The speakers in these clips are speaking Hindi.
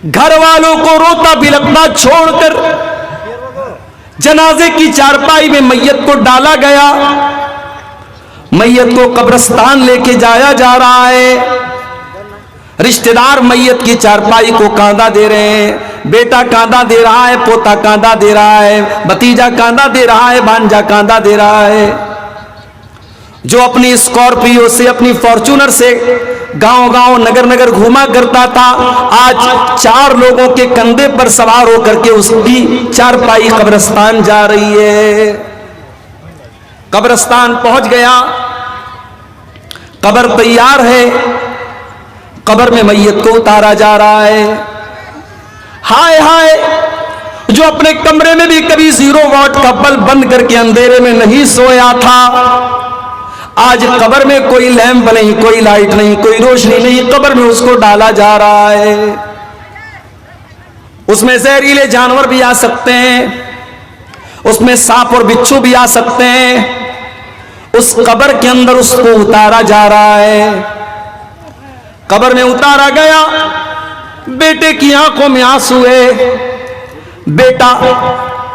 घर वालों को रोता बिलखता छोड़कर जनाजे की चारपाई में मैयत को डाला गया। मैयत को कब्रिस्तान लेके जाया जा रहा है। रिश्तेदार मैयत की चारपाई को कांधा दे रहे हैं। बेटा कांधा दे रहा है, पोता कांधा दे रहा है, भतीजा कांधा दे रहा है, भांजा कांधा दे रहा है। जो अपनी स्कॉर्पियो से, अपनी फॉर्च्यूनर से गांव गांव नगर नगर घूमा करता था, आज 4 लोगों के कंधे पर सवार होकर के उसकी चारपाई कब्रिस्तान जा रही है। कब्रिस्तान पहुंच गया, कब्र तैयार है, कब्र में मैयत को उतारा जा रहा है। हाय हाय, जो अपने कमरे में भी कभी 0 वाट का बल्ब बंद करके अंधेरे में नहीं सोया था, आज कब्र में कोई लैंप नहीं, कोई लाइट नहीं, कोई रोशनी नहीं, कब्र में उसको डाला जा रहा है। उसमें जहरीले जानवर भी आ सकते हैं, उसमें सांप और बिच्छू भी आ सकते हैं। उस कब्र के अंदर उसको उतारा जा रहा है। कब्र में उतारा गया, बेटे की आंखों में आंसू है। बेटा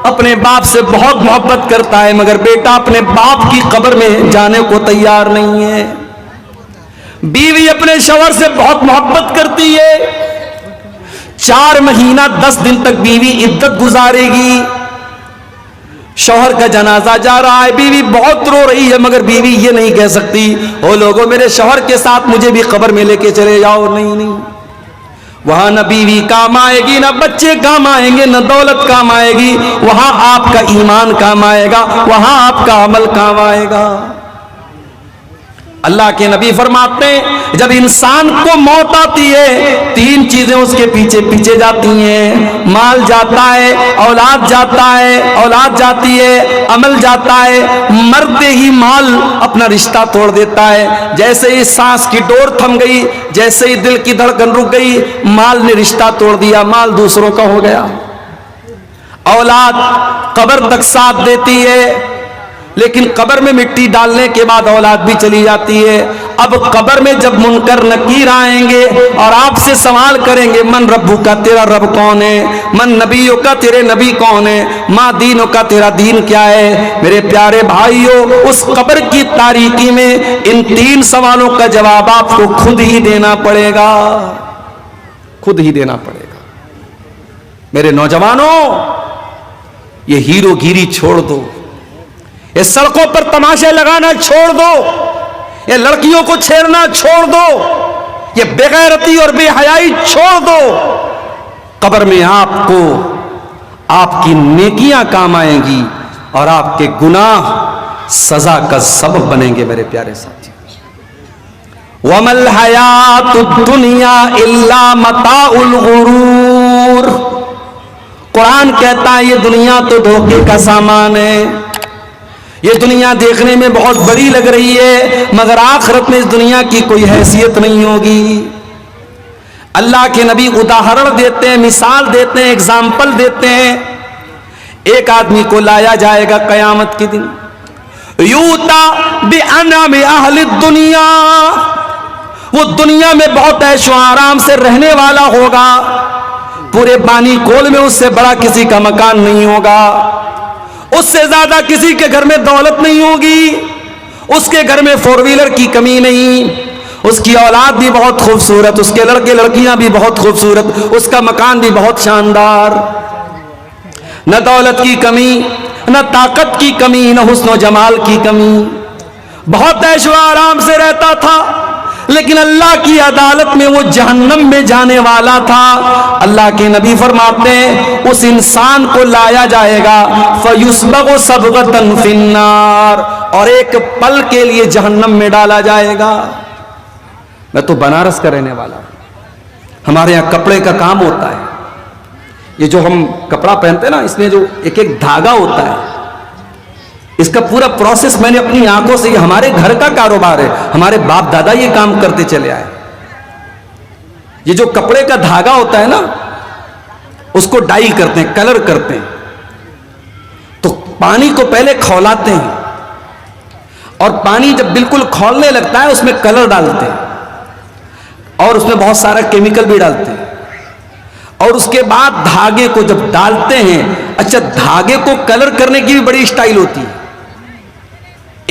अपने बाप से बहुत मोहब्बत करता है, मगर बेटा अपने बाप की कब्र में जाने को तैयार नहीं है। बीवी अपने शौहर से बहुत मोहब्बत करती है। 4 महीना 10 दिन तक बीवी इद्दत गुजारेगी। शौहर का जनाजा जा रहा है, बीवी बहुत रो रही है, मगर बीवी ये नहीं कह सकती, ओ लोगों मेरे शौहर के साथ मुझे भी कब्र में लेके चले जाओ। नहीं नहीं, वहां न बीवी काम आएगी, न बच्चे काम आएंगे, न दौलत काम आएगी। वहां आपका ईमान काम आएगा, वहां आपका अमल काम आएगा। अल्लाह के नबी फरमाते हैं, जब इंसान को मौत आती है 3 चीजें उसके पीछे पीछे जाती हैं। माल जाता है, औलाद जाता है, औलाद जाती है, अमल जाता है। मरते ही माल अपना रिश्ता तोड़ देता है। जैसे ही सांस की डोर थम गई, जैसे ही दिल की धड़कन रुक गई, माल ने रिश्ता तोड़ दिया, माल दूसरों का हो गया। औलाद कब्र तक साथ देती है, लेकिन कब्र में मिट्टी डालने के बाद औलाद भी चली जाती है। अब कब्र में जब मुनकर नकीर आएंगे और आपसे सवाल करेंगे, मन रब्बू का, तेरा रब कौन है? मन नबियों का, तेरे नबी कौन है? माँ दीनों का, तेरा दीन क्या है? मेरे प्यारे भाइयों, उस कब्र की तारीकी में इन 3 सवालों का जवाब आपको खुद ही देना पड़ेगा, खुद ही देना पड़ेगा। मेरे नौजवानों, ये हीरोगिरी छोड़ दो, ये सड़कों पर तमाशे लगाना छोड़ दो, ये लड़कियों को छेड़ना छोड़ दो, ये बेगैरती और बेहयाई छोड़ दो। कब्र में आपको आपकी नेकियां काम आएंगी और आपके गुनाह सजा का सबब बनेंगे। मेरे प्यारे साथी, वमल हयातुद दुनिया इल्ला मताउल गुरूर। कुरान कहता है ये दुनिया तो धोखे का सामान है। ये दुनिया देखने में बहुत बड़ी लग रही है, मगर आखिरत में इस दुनिया की कोई हैसियत नहीं होगी। अल्लाह के नबी उदाहरण देते हैं, मिसाल देते हैं, एग्जाम्पल देते हैं। एक आदमी को लाया जाएगा कयामत के दिन, यूता बिअनअम अहलिद दुनिया, वो दुनिया में बहुत ऐशो आराम से रहने वाला होगा। पूरे बानी कोल में उससे बड़ा किसी का मकान नहीं होगा, उससे ज्यादा किसी के घर में दौलत नहीं होगी, उसके घर में 4 व्हीलर की कमी नहीं, उसकी औलाद भी बहुत खूबसूरत, उसके लड़के लड़कियां भी बहुत खूबसूरत, उसका मकान भी बहुत शानदार। न दौलत की कमी, न ताकत की कमी, न हुस्न जमाल की कमी, बहुत ऐशो आराम से रहता था। लेकिन अल्लाह की अदालत में वो जहन्नम में जाने वाला था। अल्लाह के नबी फरमाते हैं, उस इंसान को लाया जाएगा फयुस्बगु सबगतन फिन्नार, और एक पल के लिए जहन्नम में डाला जाएगा। मैं तो बनारस का रहने वाला हूं, हमारे यहाँ कपड़े का काम होता है। ये जो हम कपड़ा पहनते हैं ना, इसमें जो एक एक धागा होता है, इसका पूरा प्रोसेस मैंने अपनी आंखों से, ये हमारे घर का कारोबार है, हमारे बाप दादा ये काम करते चले आए। ये जो कपड़े का धागा होता है ना, उसको डाई करते हैं, कलर करते हैं। तो पानी को पहले खौलाते हैं, और पानी जब बिल्कुल खौलने लगता है उसमें कलर डालते हैं, और उसमें बहुत सारा केमिकल भी डालते हैं। और उसके बाद धागे को जब डालते हैं, अच्छा धागे को कलर करने की भी बड़ी स्टाइल होती है।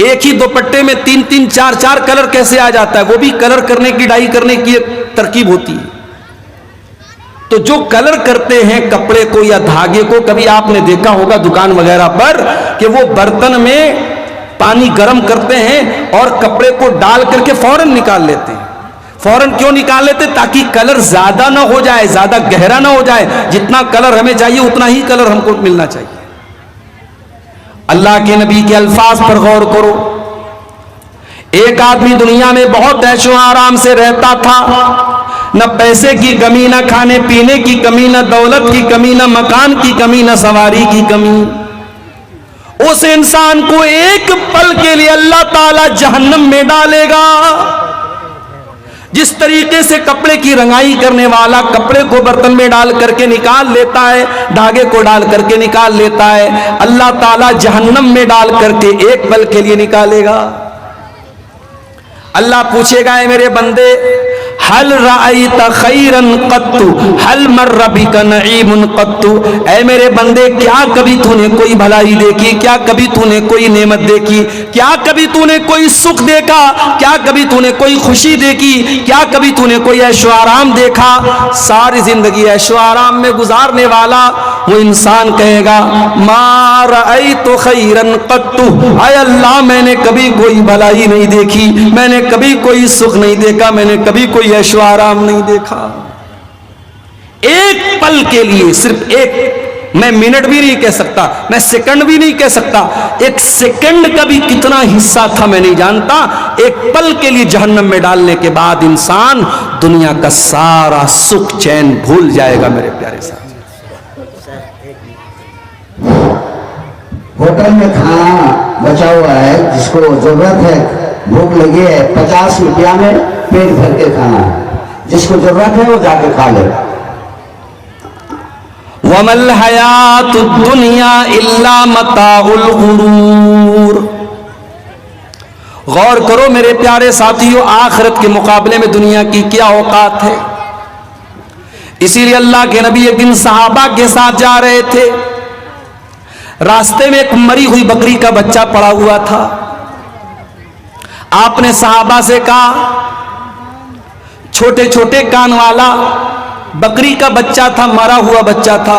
एक ही दुपट्टे में 3-3, 4-4 कलर कैसे आ जाता है, वो भी कलर करने की, डाई करने की एक तरकीब होती है। तो जो कलर करते हैं कपड़े को या धागे को, कभी आपने देखा होगा दुकान वगैरह पर कि वो बर्तन में पानी गर्म करते हैं और कपड़े को डाल करके फौरन निकाल लेते हैं। फौरन क्यों निकाल लेते? ताकि कलर ज्यादा ना हो जाए, ज्यादा गहरा ना हो जाए। जितना कलर हमें चाहिए उतना ही कलर हमको मिलना चाहिए। अल्लाह के नबी के अल्फाज पर गौर करो। एक आदमी दुनिया में बहुत ऐशो आराम से रहता था, न पैसे की कमी, न खाने पीने की कमी, न दौलत की कमी, न मकान की कमी, न सवारी की कमी। उस इंसान को एक पल के लिए अल्लाह ताला जहन्नम में डालेगा। जिस तरीके से कपड़े की रंगाई करने वाला कपड़े को बर्तन में डाल करके निकाल लेता है, धागे को डाल करके निकाल लेता है, अल्लाह ताला जहन्नम में डाल करके एक पल के लिए निकालेगा। अल्लाह पूछेगा, ऐ मेरे बंदे, हल रायत खैरन कत्तु हल मर्र बिका नईमुन कत्तु, ऐ मेरे बंदे क्या कभी तूने कोई भलाई देखी, क्या कभी तूने कोई नेमत देखी, क्या कभी तूने कोई सुख देखा, क्या कभी तूने कोई खुशी देखी, क्या कभी तूने कोई ऐशो आराम देखा? सारी जिंदगी ऐशो आराम में गुजारने वाला वो इंसान कहेगा, मा रायतु खैरन कत्तु, ऐ अल्लाह मैंने कभी कोई भलाई नहीं देखी, मैंने कभी कोई सुख नहीं देखा, मैंने कभी कोई ऐशो आराम नहीं देखा। एक पल के लिए, सिर्फ एक, मैं मिनट भी नहीं कह सकता, मैं सेकंड भी नहीं कह सकता, एक सेकंड का भी कितना हिस्सा था मैं नहीं जानता। एक पल के लिए जहन्नम में डालने के बाद इंसान दुनिया का सारा सुख चैन भूल जाएगा। मेरे प्यारे साथी, होटल में खाना बचा हुआ है, जिसको जरूरत है, भूख लगी है, 50 रुपया में पेट भर के खाना है, जिसको जरूरत है वो जाके खा ले। वमल हयातुद दुनिया इल्ला मताउल गुरूर। गौर करो मेरे प्यारे साथियों, आखिरत के मुकाबले में दुनिया की क्या औकात है। इसीलिए अल्लाह के नबी एक दिन सहाबा के साथ जा रहे थे, रास्ते में एक मरी हुई बकरी का बच्चा पड़ा हुआ था। आपने सहाबा से कहा, छोटे छोटे कान वाला बकरी का बच्चा था, मरा हुआ बच्चा था।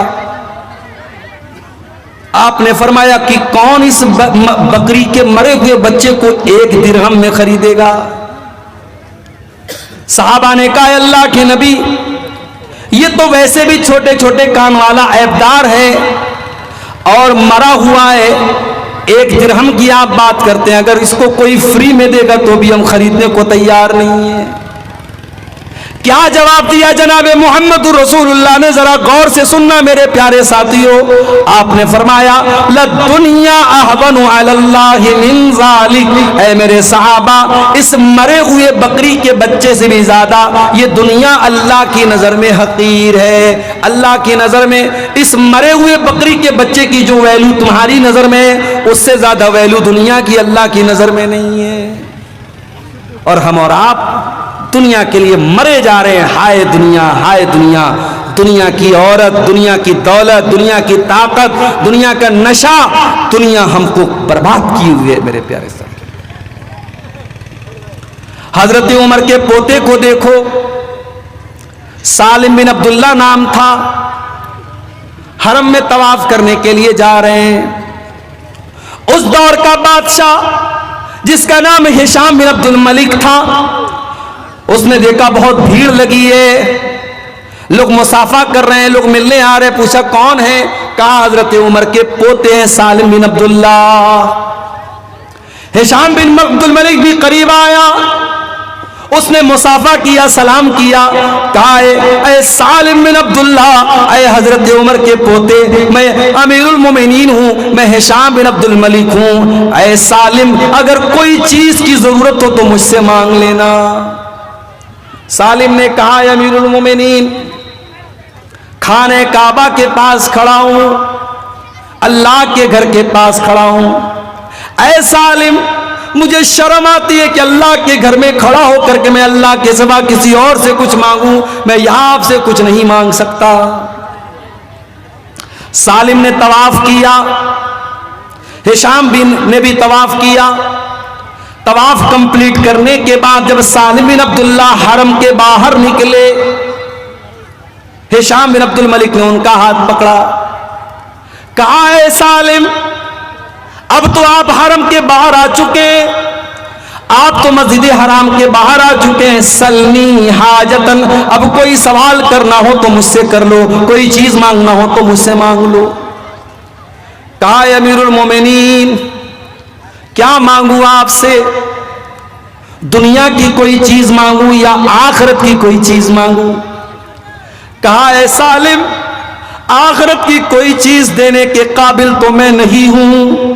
आपने फरमाया कि कौन इस बकरी के मरे हुए बच्चे को 1 दिरहम में खरीदेगा? सहाबा ने कहा, अल्लाह के नबी, ये तो वैसे भी छोटे छोटे कान वाला ऐबदार है और मरा हुआ है, 1 दिरहम की आप बात करते हैं, अगर इसको कोई फ्री में देगा तो भी हम खरीदने को तैयार नहीं है। क्या जवाब दिया जनाबे मोहम्मद रसूलुल्लाह ने? जरा गौर से सुनना मेरे प्यारे साथियों। आपने फरमाया, लद्दुनिया अहवनु अलल्लाहि मिन ज़ालिक, ऐ मेरे सहाबा, इस मरे हुए बकरी के बच्चे से भी ज्यादा ये दुनिया अल्लाह की नजर में हकीर है। अल्लाह की नजर में इस मरे हुए बकरी के बच्चे की जो वैल्यू तुम्हारी नजर में, उससे ज्यादा वैल्यू दुनिया की अल्लाह की नजर में नहीं है। और हम और आप दुनिया के लिए मरे जा रहे हैं। हाय दुनिया, हाय दुनिया, दुनिया की औरत, दुनिया की दौलत, दुनिया की ताकत, दुनिया का नशा, दुनिया हमको बर्बाद की हुई है। मेरे प्यारे साथी, हजरत उमर के पोते को देखो, सालिम बिन अब्दुल्ला नाम था, हरम में तवाफ करने के लिए जा रहे हैं। उस दौर का बादशाह जिसका नाम हिशाम बिन अब्दुल मलिक था, उसने देखा बहुत भीड़ लगी है, लोग मुसाफा कर रहे हैं, लोग मिलने आ रहे हैं। पूछा कौन है? कहा हजरत उमर के पोते हैं सालिम बिन अब्दुल्ला। हिशाम बिन अब्दुल मलिक भी करीब आया, उसने मुसाफा किया, सलाम किया, कहा ऐ सालिम बिन अब्दुल्ला, ऐ हजरत उमर के पोते, मैं अमीरुल मोमिनीन हूं, मैं हिशाम बिन अब्दुल मलिक हूं। ऐ सालिम, अगर कोई चीज की जरूरत हो तो मुझसे मांग लेना। सालिम ने कहा, अमीरुल मोमिनीन, खाने काबा के पास खड़ा हूं, अल्लाह के घर के पास खड़ा हूं। ऐ सालिम, मुझे शर्म आती है कि अल्लाह के घर में खड़ा होकर के मैं अल्लाह के सिवा किसी और से कुछ मांगूं, मैं यहां आपसे कुछ नहीं मांग सकता। सालिम ने तवाफ किया, हिशाम बिन ने भी तवाफ किया। तवाफ कंप्लीट करने के बाद जब सालिम बिन अब्दुल्ला हरम के बाहर निकले, हिशाम बिन अब्दुल मलिक ने उनका हाथ पकड़ा, कहा है सालिम, अब तो आप हरम के बाहर आ चुके, आप तो मस्जिद हराम के बाहर आ चुके हैं। सलनी हाजतन, अब कोई सवाल करना हो तो मुझसे कर लो, कोई चीज मांगना हो तो मुझसे मांग लो। कहा अमीरुल मोमिनीन, क्या मांगू आपसे? दुनिया की कोई चीज मांगू या आखिरत की कोई चीज मांगू? कहा है सालिम, आखिरत की कोई चीज देने के काबिल तो मैं नहीं हूं,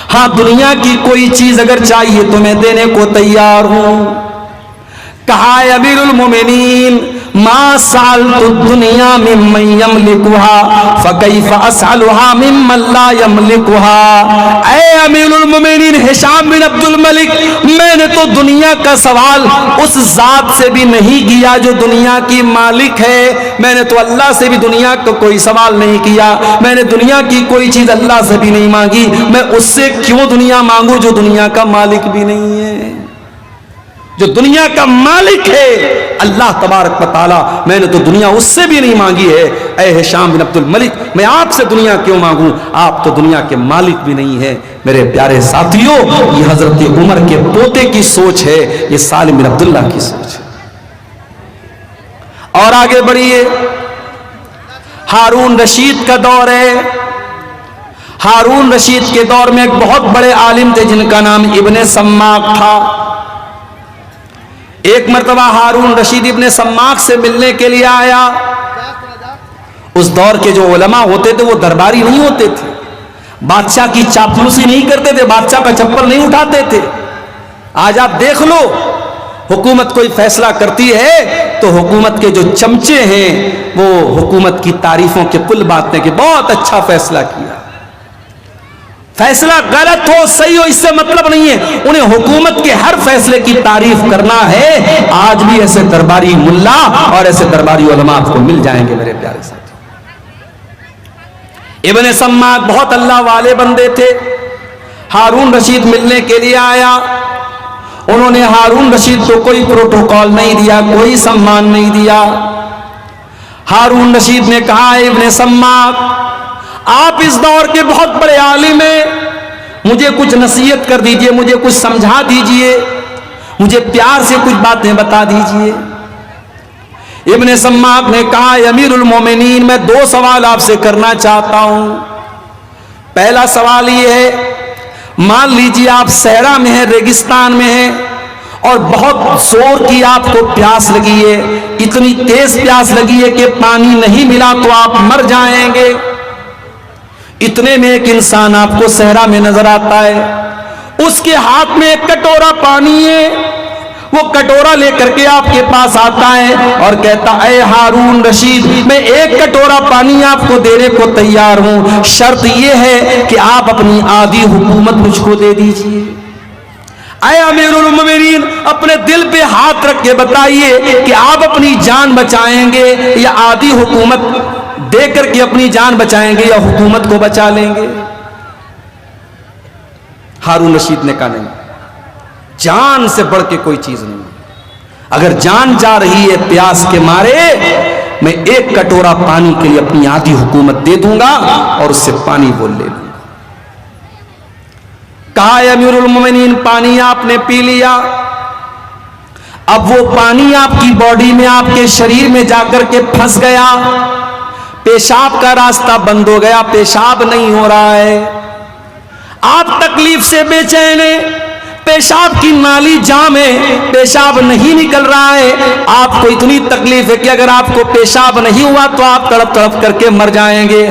हाँ दुनिया की कोई चीज अगर चाहिए तो मैं देने को तैयार हूं। कहा है अमीरुल मोमिनीन, मा साल तो दुनिया मिम्मन यमलिकुहा फकैफ असअलुहा मिम्मन ला यमलिकुहा। ऐ अमीरुल मोमिनीन हिशाम बिन अब्दुल मलिक, मैंने तो दुनिया का सवाल उस जात से भी नहीं किया जो दुनिया की मालिक है, मैंने तो अल्लाह से भी दुनिया का कोई सवाल नहीं किया, मैंने दुनिया की कोई चीज अल्लाह से भी नहीं मांगी, मैं उससे क्यों दुनिया मांगू जो दुनिया का मालिक भी नहीं है? जो दुनिया का मालिक है अल्लाह तबारक व तआला, मैंने तो दुनिया उससे भी नहीं मांगी है। ऐ हिशाम बिन अब्दुल मलिक, मैं आपसे दुनिया क्यों मांगूं? आप तो दुनिया के मालिक भी नहीं है। मेरे प्यारे साथियों, ये हजरत उमर के पोते की सोच है, ये सालिम बिन अब्दुल्ला की सोच है। और आगे बढ़िए, हारून रशीद का दौर है। हारून रशीद के दौर में एक बहुत बड़े आलिम थे जिनका नाम इब्ने सम्माक था। एक मर्तबा हारून रशीद इब्ने सम्माक से मिलने के लिए आया। उस दौर के जो उलमा होते थे वो दरबारी नहीं होते थे, बादशाह की चापलूसी नहीं करते थे, बादशाह का चप्पल नहीं उठाते थे। आज आप देख लो, हुकूमत कोई फैसला करती है तो हुकूमत के जो चमचे हैं वो हुकूमत की तारीफों के पुल बांटने के, बहुत अच्छा फैसला किया। फैसला गलत हो सही हो इससे मतलब नहीं है, उन्हें हुकूमत के हर फैसले की तारीफ करना है। आज भी ऐसे दरबारी मुल्ला और ऐसे दरबारी उलमा आपको मिल जाएंगे मेरे प्यारे साथी। इब्ने सम्माक बहुत अल्लाह वाले बंदे थे। हारून रशीद मिलने के लिए आया, उन्होंने हारून रशीद को कोई प्रोटोकॉल नहीं दिया, कोई सम्मान नहीं दिया। हारून रशीद ने कहा, इब्ने सम्माक आप इस दौर के बहुत बड़े आलिम हैं, मुझे कुछ नसीहत कर दीजिए, मुझे कुछ समझा दीजिए, मुझे प्यार से कुछ बातें बता दीजिए। इब्ने सम्माक ने कहा, अमीरुल मोमिनीन, मैं दो सवाल आपसे करना चाहता हूं। पहला सवाल ये है, मान लीजिए आप सहरा में हैं, रेगिस्तान में हैं और बहुत जोर की आपको प्यास लगी है, इतनी तेज प्यास लगी है कि पानी नहीं मिला तो आप मर जाएंगे। इतने में एक इंसान आपको सहरा में नजर आता है, उसके हाथ में एक कटोरा पानी है। वो कटोरा लेकर के आपके पास आता है और कहता है, हारून रशीद, मैं एक कटोरा पानी आपको देने को तैयार हूं, शर्त यह है कि आप अपनी आधी हुकूमत मुझको दे दीजिए। ऐ अमीरुल मोमिनीन, अपने दिल पे हाथ रख के बताइए कि आप अपनी जान बचाएंगे या आधी हुकूमत देकर के अपनी जान बचाएंगे या हुकूमत को बचा लेंगे? हारून रशीद ने कहा, नहीं, जान से बढ़ के कोई चीज नहीं। अगर जान जा रही है प्यास के मारे, मैं एक कटोरा पानी के लिए अपनी आधी हुकूमत दे दूंगा और उससे पानी वो ले लूंगा। कहा, अमीरुल मोमिनीन, पानी आपने पी लिया, अब वो पानी आपकी बॉडी में, आपके शरीर में जाकर के फंस गया, पेशाब का रास्ता बंद हो गया, पेशाब नहीं हो रहा है, आप तकलीफ से बेचैन हैं, पेशाब की नाली जाम है, पेशाब नहीं निकल रहा है, आपको इतनी तकलीफ है कि अगर आपको पेशाब नहीं हुआ तो आप तड़प तड़प करके मर जाएंगे।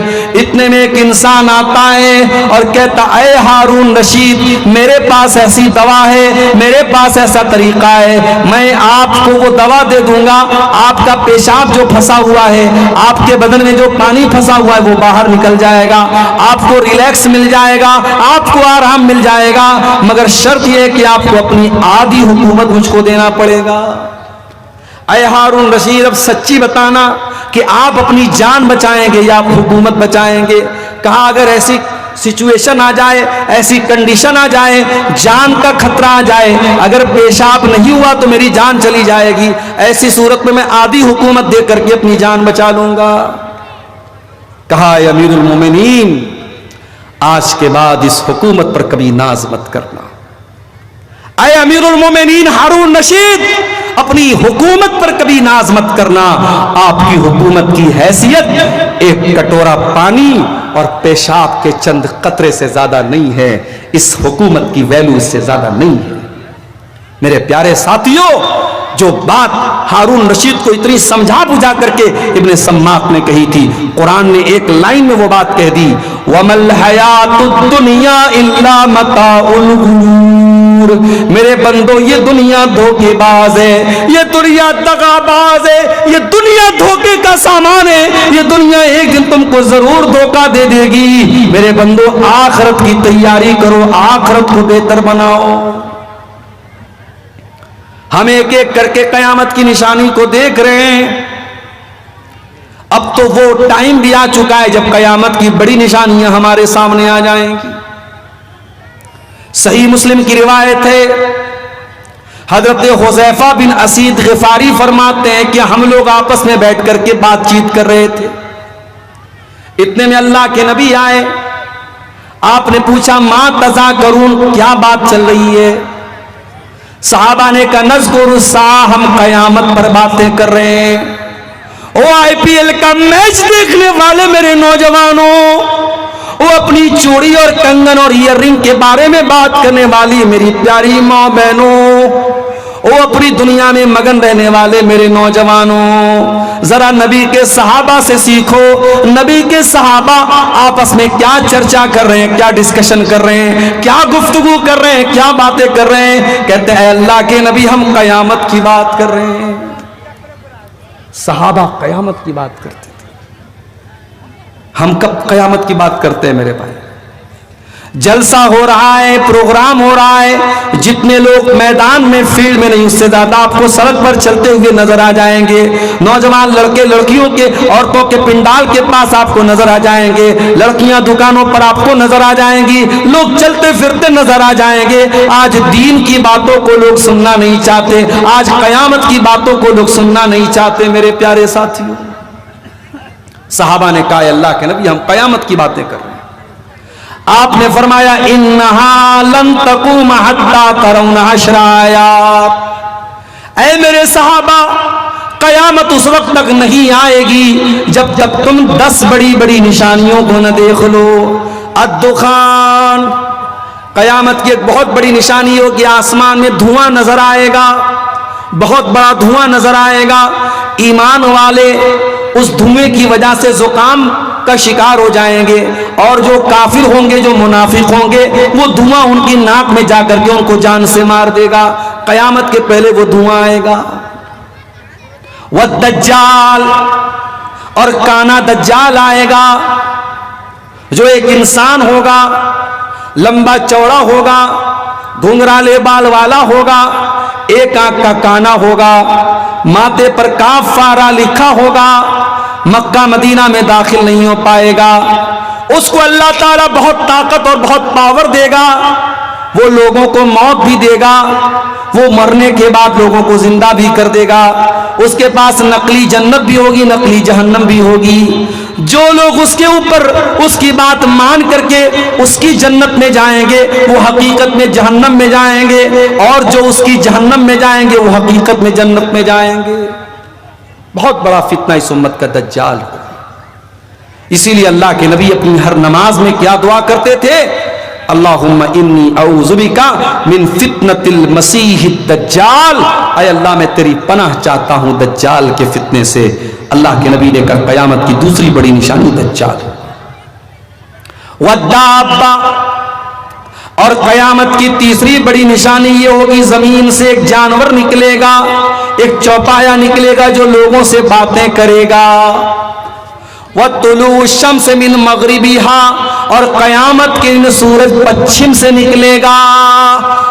इतने में एक इंसान आता है और कहता, ऐ हारून रशीद, मेरे पास ऐसी दवा है, मेरे पास ऐसा तरीका है, मैं आपको वो दवा दे दूंगा, आपका पेशाब जो फंसा हुआ है, आपके बदन में जो पानी फंसा हुआ है वो बाहर निकल जाएगा, आपको रिलैक्स मिल जाएगा, आपको आराम मिल जाएगा, मगर शर्त यह है कि आपको अपनी आधी हुकूमत मुझको देना पड़ेगा। अय हारून रशीद, अब सच्ची बताना कि आप अपनी जान बचाएंगे या आप हुकूमत बचाएंगे। कहा अगर ऐसी सिचुएशन आ जाए, ऐसी कंडीशन आ जाए, जान का खतरा आ जाए, अगर पेशाब नहीं हुआ तो मेरी जान चली जाएगी, ऐसी सूरत में मैं आधी हुकूमत दे करके अपनी जान बचा लूंगा। कहा अमीरुल मोमिनीन, आज के बाद इस हुकूमत पर कभी नाज मत करना। अय अमीरुल मोमिनीन हारून रशीद, अपनी हुकूमत पर कभी नाज मत करना। आपकी हुकूमत की हैसियत एक कटोरा पानी और पेशाब के चंद कतरे से ज्यादा नहीं है। इस हुकूमत की वैल्यू इससे ज्यादा नहीं है। मेरे प्यारे साथियों, जो बात हारून रशीद को इतनी समझा बुझा करके इब्ने सम्माक ने कही थी, कुरान ने एक लाइन में वो बात कह दी, वमल हयातुद दुनिया इल्ला मताउल गुरूर। मेरे बंदो, ये दुनिया धोखेबाज है, ये दुनिया दगाबाज है, ये दुनिया धोखे का सामान है, ये दुनिया एक दिन तुमको जरूर धोखा दे देगी। मेरे बंदो, आखिरत की तैयारी करो, आखिरत को बेहतर बनाओ। हम एक एक करके कयामत की निशानी को देख रहे हैं। अब तो वो टाइम भी आ चुका है जब कयामत की बड़ी निशानियां हमारे सामने आ जाएंगी। सही मुस्लिम की रिवायत है, हजरत हुज़ैफा बिन असीद गिफारी फरमाते हैं कि हम लोग आपस में बैठ करके बातचीत कर रहे थे। इतने में अल्लाह के नबी आए। आपने पूछा, मां तज़ा करून, क्या बात चल रही है? साहबा ने कहा, नज़्कुरुस्सा, हम कयामत पर बातें कर रहे हैं। ओ आईपीएल का मैच देखने वाले मेरे नौजवानों, वो अपनी चूड़ी और कंगन और ईयररिंग के बारे में बात करने वाली मेरी प्यारी माँ बहनों, वो अपनी दुनिया में मगन रहने वाले मेरे नौजवानों, जरा नबी के सहाबा से सीखो। नबी के सहाबा आपस में क्या चर्चा कर रहे हैं, क्या डिस्कशन कर रहे हैं, क्या गुफ्तगू कर रहे हैं, क्या बातें कर रहे हैं? कहते हैं अल्लाह के नबी, हम कयामत की बात कर रहे हैं। सहाबा कयामत की बात करते थे। हम कब कयामत की बात करते हैं मेरे भाई? जलसा हो रहा है, प्रोग्राम हो रहा है, जितने लोग मैदान में फील्ड में नहीं, उससे ज्यादा आपको सड़क पर चलते हुए नजर आ जाएंगे। नौजवान लड़के लड़कियों के, औरतों के पिंडाल के पास आपको नजर आ जाएंगे, लड़कियां दुकानों पर आपको नजर आ जाएंगी, लोग चलते फिरते नजर आ जाएंगे। आज दीन की बातों को लोग सुनना नहीं चाहते, आज कयामत की बातों को लोग सुनना नहीं चाहते। मेरे प्यारे साथियों, सहाबा ने कहा, अल्लाह के नबी, हम कयामत की बातें कर रहे हैं। आपने फरमाया, इन्नहा लन तकूम हत्ता तरौना हश्रायात। ऐ मेरे सहाबा, कयामत उस वक्त तक नहीं आएगी जब तक तुम 10 बड़ी बड़ी निशानियों को न देख लो। अद्दुखान, कयामत की एक बहुत बड़ी निशानी होगी, आसमान में धुआं नजर आएगा, बहुत बड़ा धुआं नजर आएगा। ईमान वाले उस धुएं की वजह से जुकाम का शिकार हो जाएंगे, और जो काफिर होंगे, जो मुनाफिक होंगे, वो धुआं उनकी नाक में जाकर के उनको जान से मार देगा। कयामत के पहले वो धुआं आएगा। वह दज्जाल, और काना दज्जाल आएगा, जो एक इंसान होगा, लंबा चौड़ा होगा, घुंघराले बाल वाला होगा, एक आंख का काना होगा, माथे पर काफारा लिखा होगा, मक्का मदीना में दाखिल नहीं हो पाएगा। उसको अल्लाह ताला बहुत ताकत और बहुत पावर देगा, वो लोगों को मौत भी देगा, वो मरने के बाद लोगों को जिंदा भी कर देगा। उसके पास नकली जन्नत भी होगी, नकली जहन्नम भी होगी। जो लोग उसके ऊपर उसकी बात मान करके उसकी जन्नत में जाएंगे, वो हकीकत में जहन्नम में जाएंगे, और जो उसकी जहन्नम में जाएंगे, वो हकीकत में जन्नत में जाएंगे। बहुत बड़ा फितना इस उम्मत का दज्जाल हो। इसीलिए अल्लाह के नबी अपनी हर नमाज में क्या दुआ करते थे? अल्लाहुम्मा इन्नी औज़ु बिका मिन फितनतिल मसीहिद दज्जाल। ऐ अल्लाह, मैं तेरी पनाह चाहता हूं दज्जाल के फितने से। अल्लाह के नबी ने कहा, कयामत की दूसरी बड़ी निशानी दज्जाल। वद्दाब्बा, और कयामत की तीसरी बड़ी निशानी ये होगी, जमीन से एक जानवर निकलेगा, एक चौपाया निकलेगा, जो लोगों से बातें करेगा। वतुलू शम्स मिन मगरिबिहा, और कयामत के दिन सूरज पश्चिम से निकलेगा,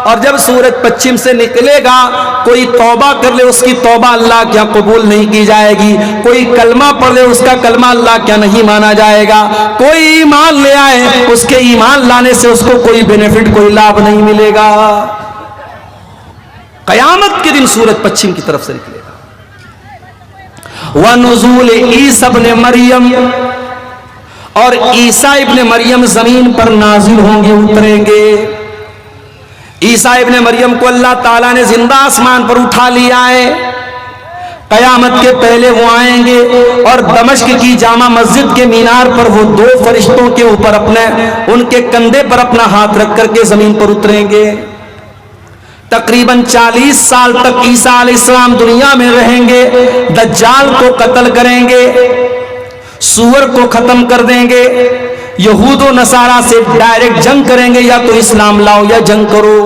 और जब सूरज पश्चिम से निकलेगा कोई तौबा कर ले उसकी तौबा अल्लाह क्या कबूल नहीं की जाएगी, कोई कलमा पढ़ ले उसका कलमा अल्लाह क्या नहीं माना जाएगा, कोई ईमान ले आए उसके ईमान लाने से उसको कोई बेनिफिट कोई लाभ नहीं मिलेगा। कयामत के दिन सूरज पश्चिम की तरफ से निकलेगा। व नुज़ूल ईसा इब्न मरियम, और ईसा इब्न मरियम जमीन पर नाजिल होंगे, उतरेंगे। ईसा इब्न मरियम को अल्लाह ताला ने जिंदा आसमान पर उठा लिया है। कयामत के पहले वो आएंगे और दमिश्क की जामा मस्जिद के मीनार पर वो दो फरिश्तों के ऊपर अपने उनके कंधे पर अपना हाथ रख करके जमीन पर उतरेंगे। तकरीबन 40 साल तक ईसा अलैहिस्सलाम दुनिया में रहेंगे, दज्जाल को कत्ल करेंगे, सूअर को खत्म कर देंगे, यहूद व नसारा से डायरेक्ट जंग करेंगे, या तो इस्लाम लाओ या जंग करो।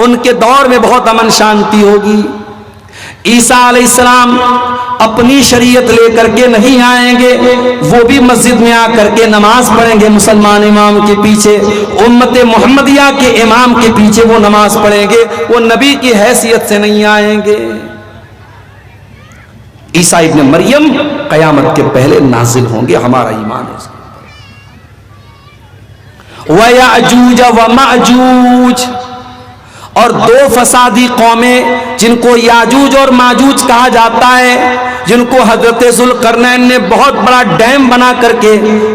उनके दौर में बहुत अमन शांति होगी। ईसा अलैहिस्सलाम अपनी शरीयत लेकर के नहीं आएंगे, वो भी मस्जिद में आकर के नमाज पढ़ेंगे मुसलमान इमाम के पीछे, उम्मत मोहम्मदिया के इमाम के पीछे वो नमाज पढ़ेंगे, वो नबी की हैसियत से नहीं आएंगे। ईसा इब्न मरियम कयामत के पहले नाजिल होंगे, हमारा ईमान है उसके ऊपर। व याजूज व माजूज, और दो फसादी कौमें जिनको याजूज और माजूज कहा जाता है, जिनको हजरत जुल्करनैन ने बहुत बड़ा डैम बना करके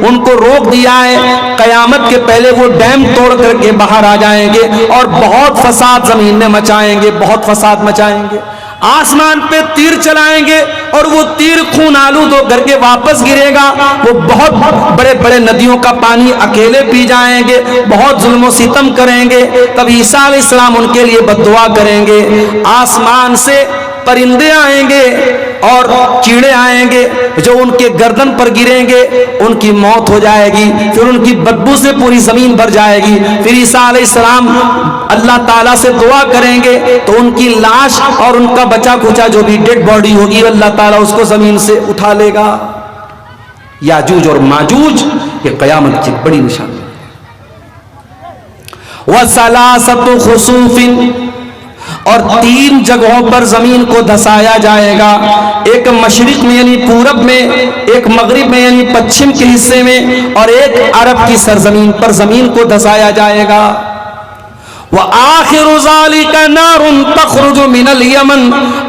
उनको रोक दिया है, कयामत के पहले वो डैम तोड़ करके बाहर आ जाएंगे और बहुत फसाद जमीन में मचाएंगे, बहुत फसाद मचाएंगे। आसमान पे तीर चलाएंगे और वो तीर खून आलूद होकर के वापस गिरेगा। वो बहुत बड़े बड़े नदियों का पानी अकेले पी जाएंगे, बहुत जुल्म सितम करेंगे। तब ईसा अलैहिस्सलाम उनके लिए बद्दुआ करेंगे। आसमान से परिंदे आएंगे और कीड़े आएंगे जो उनके गर्दन पर गिरेंगे, उनकी मौत हो जाएगी, फिर उनकी बदबू से पूरी जमीन भर जाएगी। फिर ईसा अलैहिस्सलाम अल्लाह ताला से दुआ करेंगे तो उनकी लाश और उनका बचा खुचा जो भी डेड बॉडी होगी अल्लाह ताला उसको जमीन से उठा लेगा। याजूज और माजूज ये कयामत की बड़ी निशानी है। वसलासतु खुसूफिन, और 3 जगहों पर जमीन को धसाया जाएगा, एक मशरिक में यानी पूरब में, एक मगरिब में यानी पश्चिम के हिस्से में, और एक अरब की सरजमीन पर जमीन को धसाया जाएगा। व आखिरु ज़ालिका नारुन तखरुजु मिनल यमन,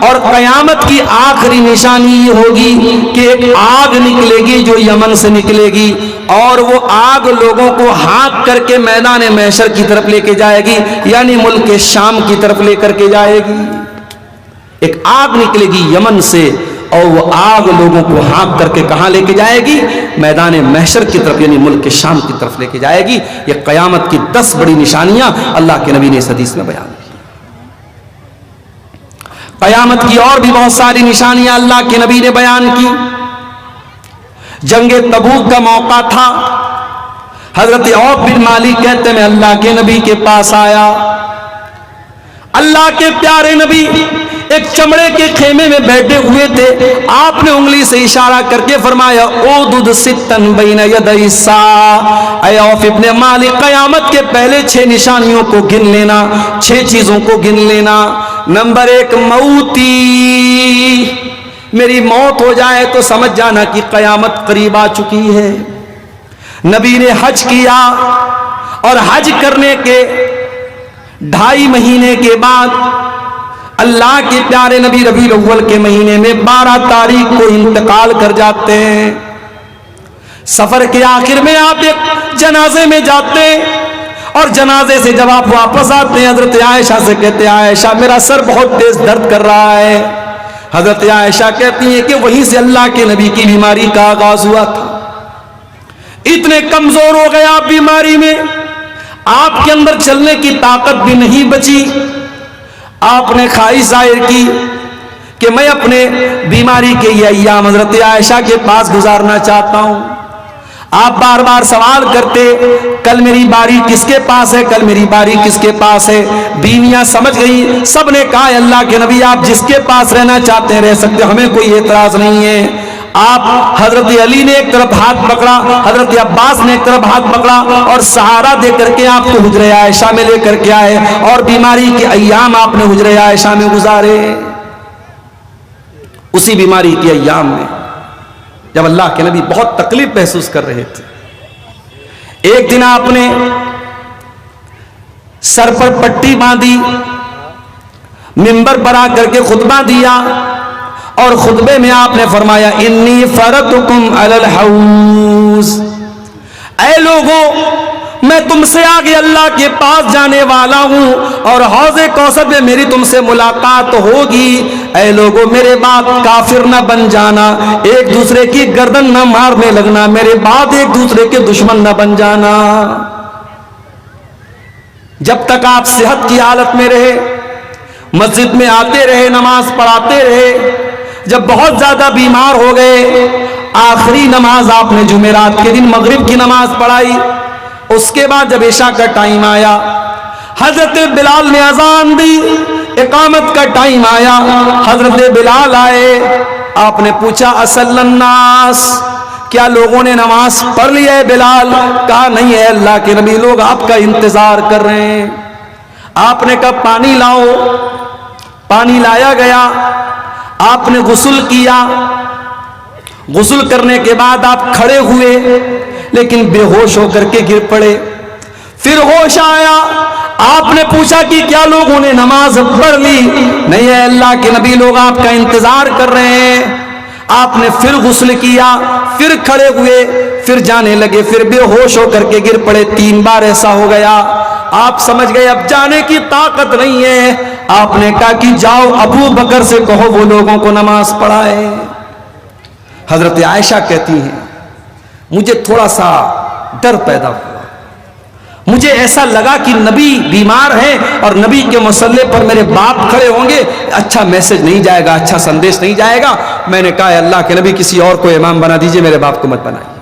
और कयामत की आखिरी निशानी ये होगी कि एक आग निकलेगी जो यमन से निकलेगी, और वो आग लोगों को हाँक करके मैदान महशर की तरफ लेके जाएगी, यानी मुल्क शाम की तरफ लेकर के जाएगी। एक आग निकलेगी यमन से और वो आग लोगों को हाँक करके कहां लेके जाएगी? मैदान महशर की तरफ, यानी मुल्क के शाम की तरफ लेके जाएगी। ये कयामत की 10 बड़ी निशानियां अल्लाह के नबी ने इस हदीस में बयान की। कयामत की और भी बहुत सारी निशानियां अल्लाह के नबी ने बयान की। जंगे तबूक का मौका था, हजरत औफ बिन मालिक कहते मैं अल्लाह के नबी के पास आया। अल्लाह के प्यारे नबी एक चमड़े के खेमे में बैठे हुए थे। आपने उंगली से इशारा करके फरमाया उदुद सित्तन बैन यदै सा, ऐ औफ इब्न मालिक कयामत के पहले 6 निशानियों को गिन लेना, 6 चीजों को गिन लेना। नंबर 1 मौती, मेरी मौत हो जाए तो समझ जाना कि कयामत करीब आ चुकी है। नबी ने हज किया और हज करने के 2.5 महीने के बाद अल्लाह के प्यारे नबी रबीउल अव्वल के महीने में 12 तारीख को इंतकाल कर जाते हैं। सफर के आखिर में आप एक जनाजे में जाते हैं और जनाजे से जब आप वापस आते हैं हजरत आयशा से कहते हैं आयशा मेरा सर बहुत तेज दर्द कर रहा है। हजरत आयशा कहती हैं कि वहीं से अल्लाह के नबी की बीमारी का आगाज हुआ था। इतने कमजोर हो गए आप बीमारी में, आपके अंदर चलने की ताकत भी नहीं बची। आपने ख्वाहिश जाहिर की कि मैं अपने बीमारी के ये अय्याम हजरत आयशा के पास गुजारना चाहता हूं। आप बार बार सवाल करते कल मेरी बारी किसके पास है, कल मेरी बारी किसके पास है। बीवियां समझ गई, सबने कहा अल्लाह के नबी आप जिसके पास रहना चाहते हैं रह सकते, हमें कोई एतराज नहीं है। आप हजरत अली ने एक तरफ हाथ पकड़ा, हजरत अब्बास ने एक तरफ हाथ पकड़ा और सहारा दे करके आपको हुजरे आयशा में लेकर के आए और बीमारी के अय्याम आपने हुजरे आयशा में गुजारे। उसी बीमारी के अय्याम में जब अल्लाह के नबी बहुत तकलीफ महसूस कर रहे थे, एक दिन आपने सर पर पट्टी बांधी, मिंबर पर आकर के खुतबा दिया और खुतबे में आपने फरमाया इन्नी फरतुकुम अलल हौज, ऐ लोगों मैं तुमसे आगे अल्लाह के पास जाने वाला हूं और हौज़े कौसर में मेरी तुमसे मुलाकात होगी। ऐ लोगों मेरे बाद काफिर न बन जाना, एक दूसरे की गर्दन न मारने लगना, मेरे बाद एक दूसरे के दुश्मन न बन जाना। जब तक आप सेहत की हालत में रहे, मस्जिद में आते रहे, नमाज पढ़ाते रहे, जब बहुत ज्यादा बीमार हो गए, आखिरी नमाज आपने जुमेरात के दिन मगरिब की नमाज पढ़ाई। उसके बाद जब इशा का टाइम आया, हजरत बिलाल ने अजान दी, इकामत का टाइम आया, हजरत बिलाल आए, आपने पूछा असल्लन्नास, क्या लोगों ने नमाज पढ़ ली है बिलाल? कहा नहीं है अल्लाह के नबी, लोग आपका इंतजार कर रहे हैं। आपने कहा पानी लाओ, पानी लाया गया, आपने गुस्ल किया, गुस्ल करने के बाद आप खड़े हुए लेकिन बेहोश होकर के गिर पड़े। फिर होश आया, आपने पूछा कि क्या लोगों ने नमाज पढ़ ली? नहीं है अल्लाह के नबी, लोग आपका इंतजार कर रहे हैं। आपने फिर गुस्ल किया, फिर खड़े हुए, फिर जाने लगे, फिर बेहोश होकर के गिर पड़े। 3 बार ऐसा हो गया। आप समझ गए अब जाने की ताकत नहीं है। आपने कहा कि जाओ अबू बकर से कहो वो लोगों को नमाज पढ़ाए। हजरत आयशा कहती हैं मुझे थोड़ा सा डर पैदा हुआ, मुझे ऐसा लगा कि नबी बीमार हैं और नबी के मुसल्ले पर मेरे बाप खड़े होंगे, अच्छा मैसेज नहीं जाएगा, अच्छा संदेश नहीं जाएगा। मैंने कहा अल्लाह के नबी किसी और को इमाम बना दीजिए, मेरे बाप को मत बनाइए।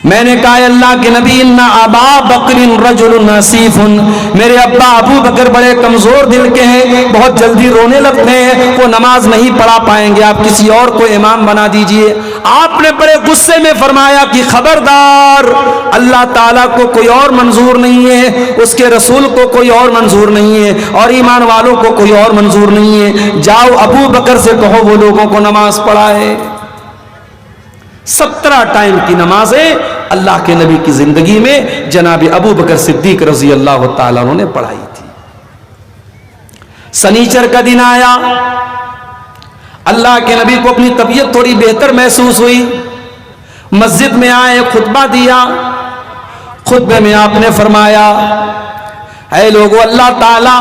मैंने कहा अल्लाह के नबी इन्ना अबा बकरिन रजुलुन नसीफुन, मेरे अब्बा अबू बकर बड़े कमजोर दिल के हैं, बहुत जल्दी रोने लगते हैं, वो नमाज नहीं पढ़ा पाएंगे, आप किसी और को इमाम बना दीजिए। आपने बड़े गुस्से में फरमाया कि खबरदार, अल्लाह ताला को कोई और मंजूर नहीं है, उसके रसूल को कोई और मंजूर नहीं है और ईमान वालों को कोई और मंजूर नहीं है। जाओ अबू बकर से कहो वो लोगों को नमाज पढ़ाए। 17 टाइम की नमाजें अल्लाह के नबी की जिंदगी में जनाब अबू बकर सिद्दीक रजी अल्लाह ताला ने पढ़ाई थी। सनीचर का दिन आया, अल्लाह के नबी को अपनी तबीयत थोड़ी बेहतर महसूस हुई, मस्जिद में आए, खुतबा दिया। खुतबे में आपने फरमाया ऐ लोगों, अल्लाह ताला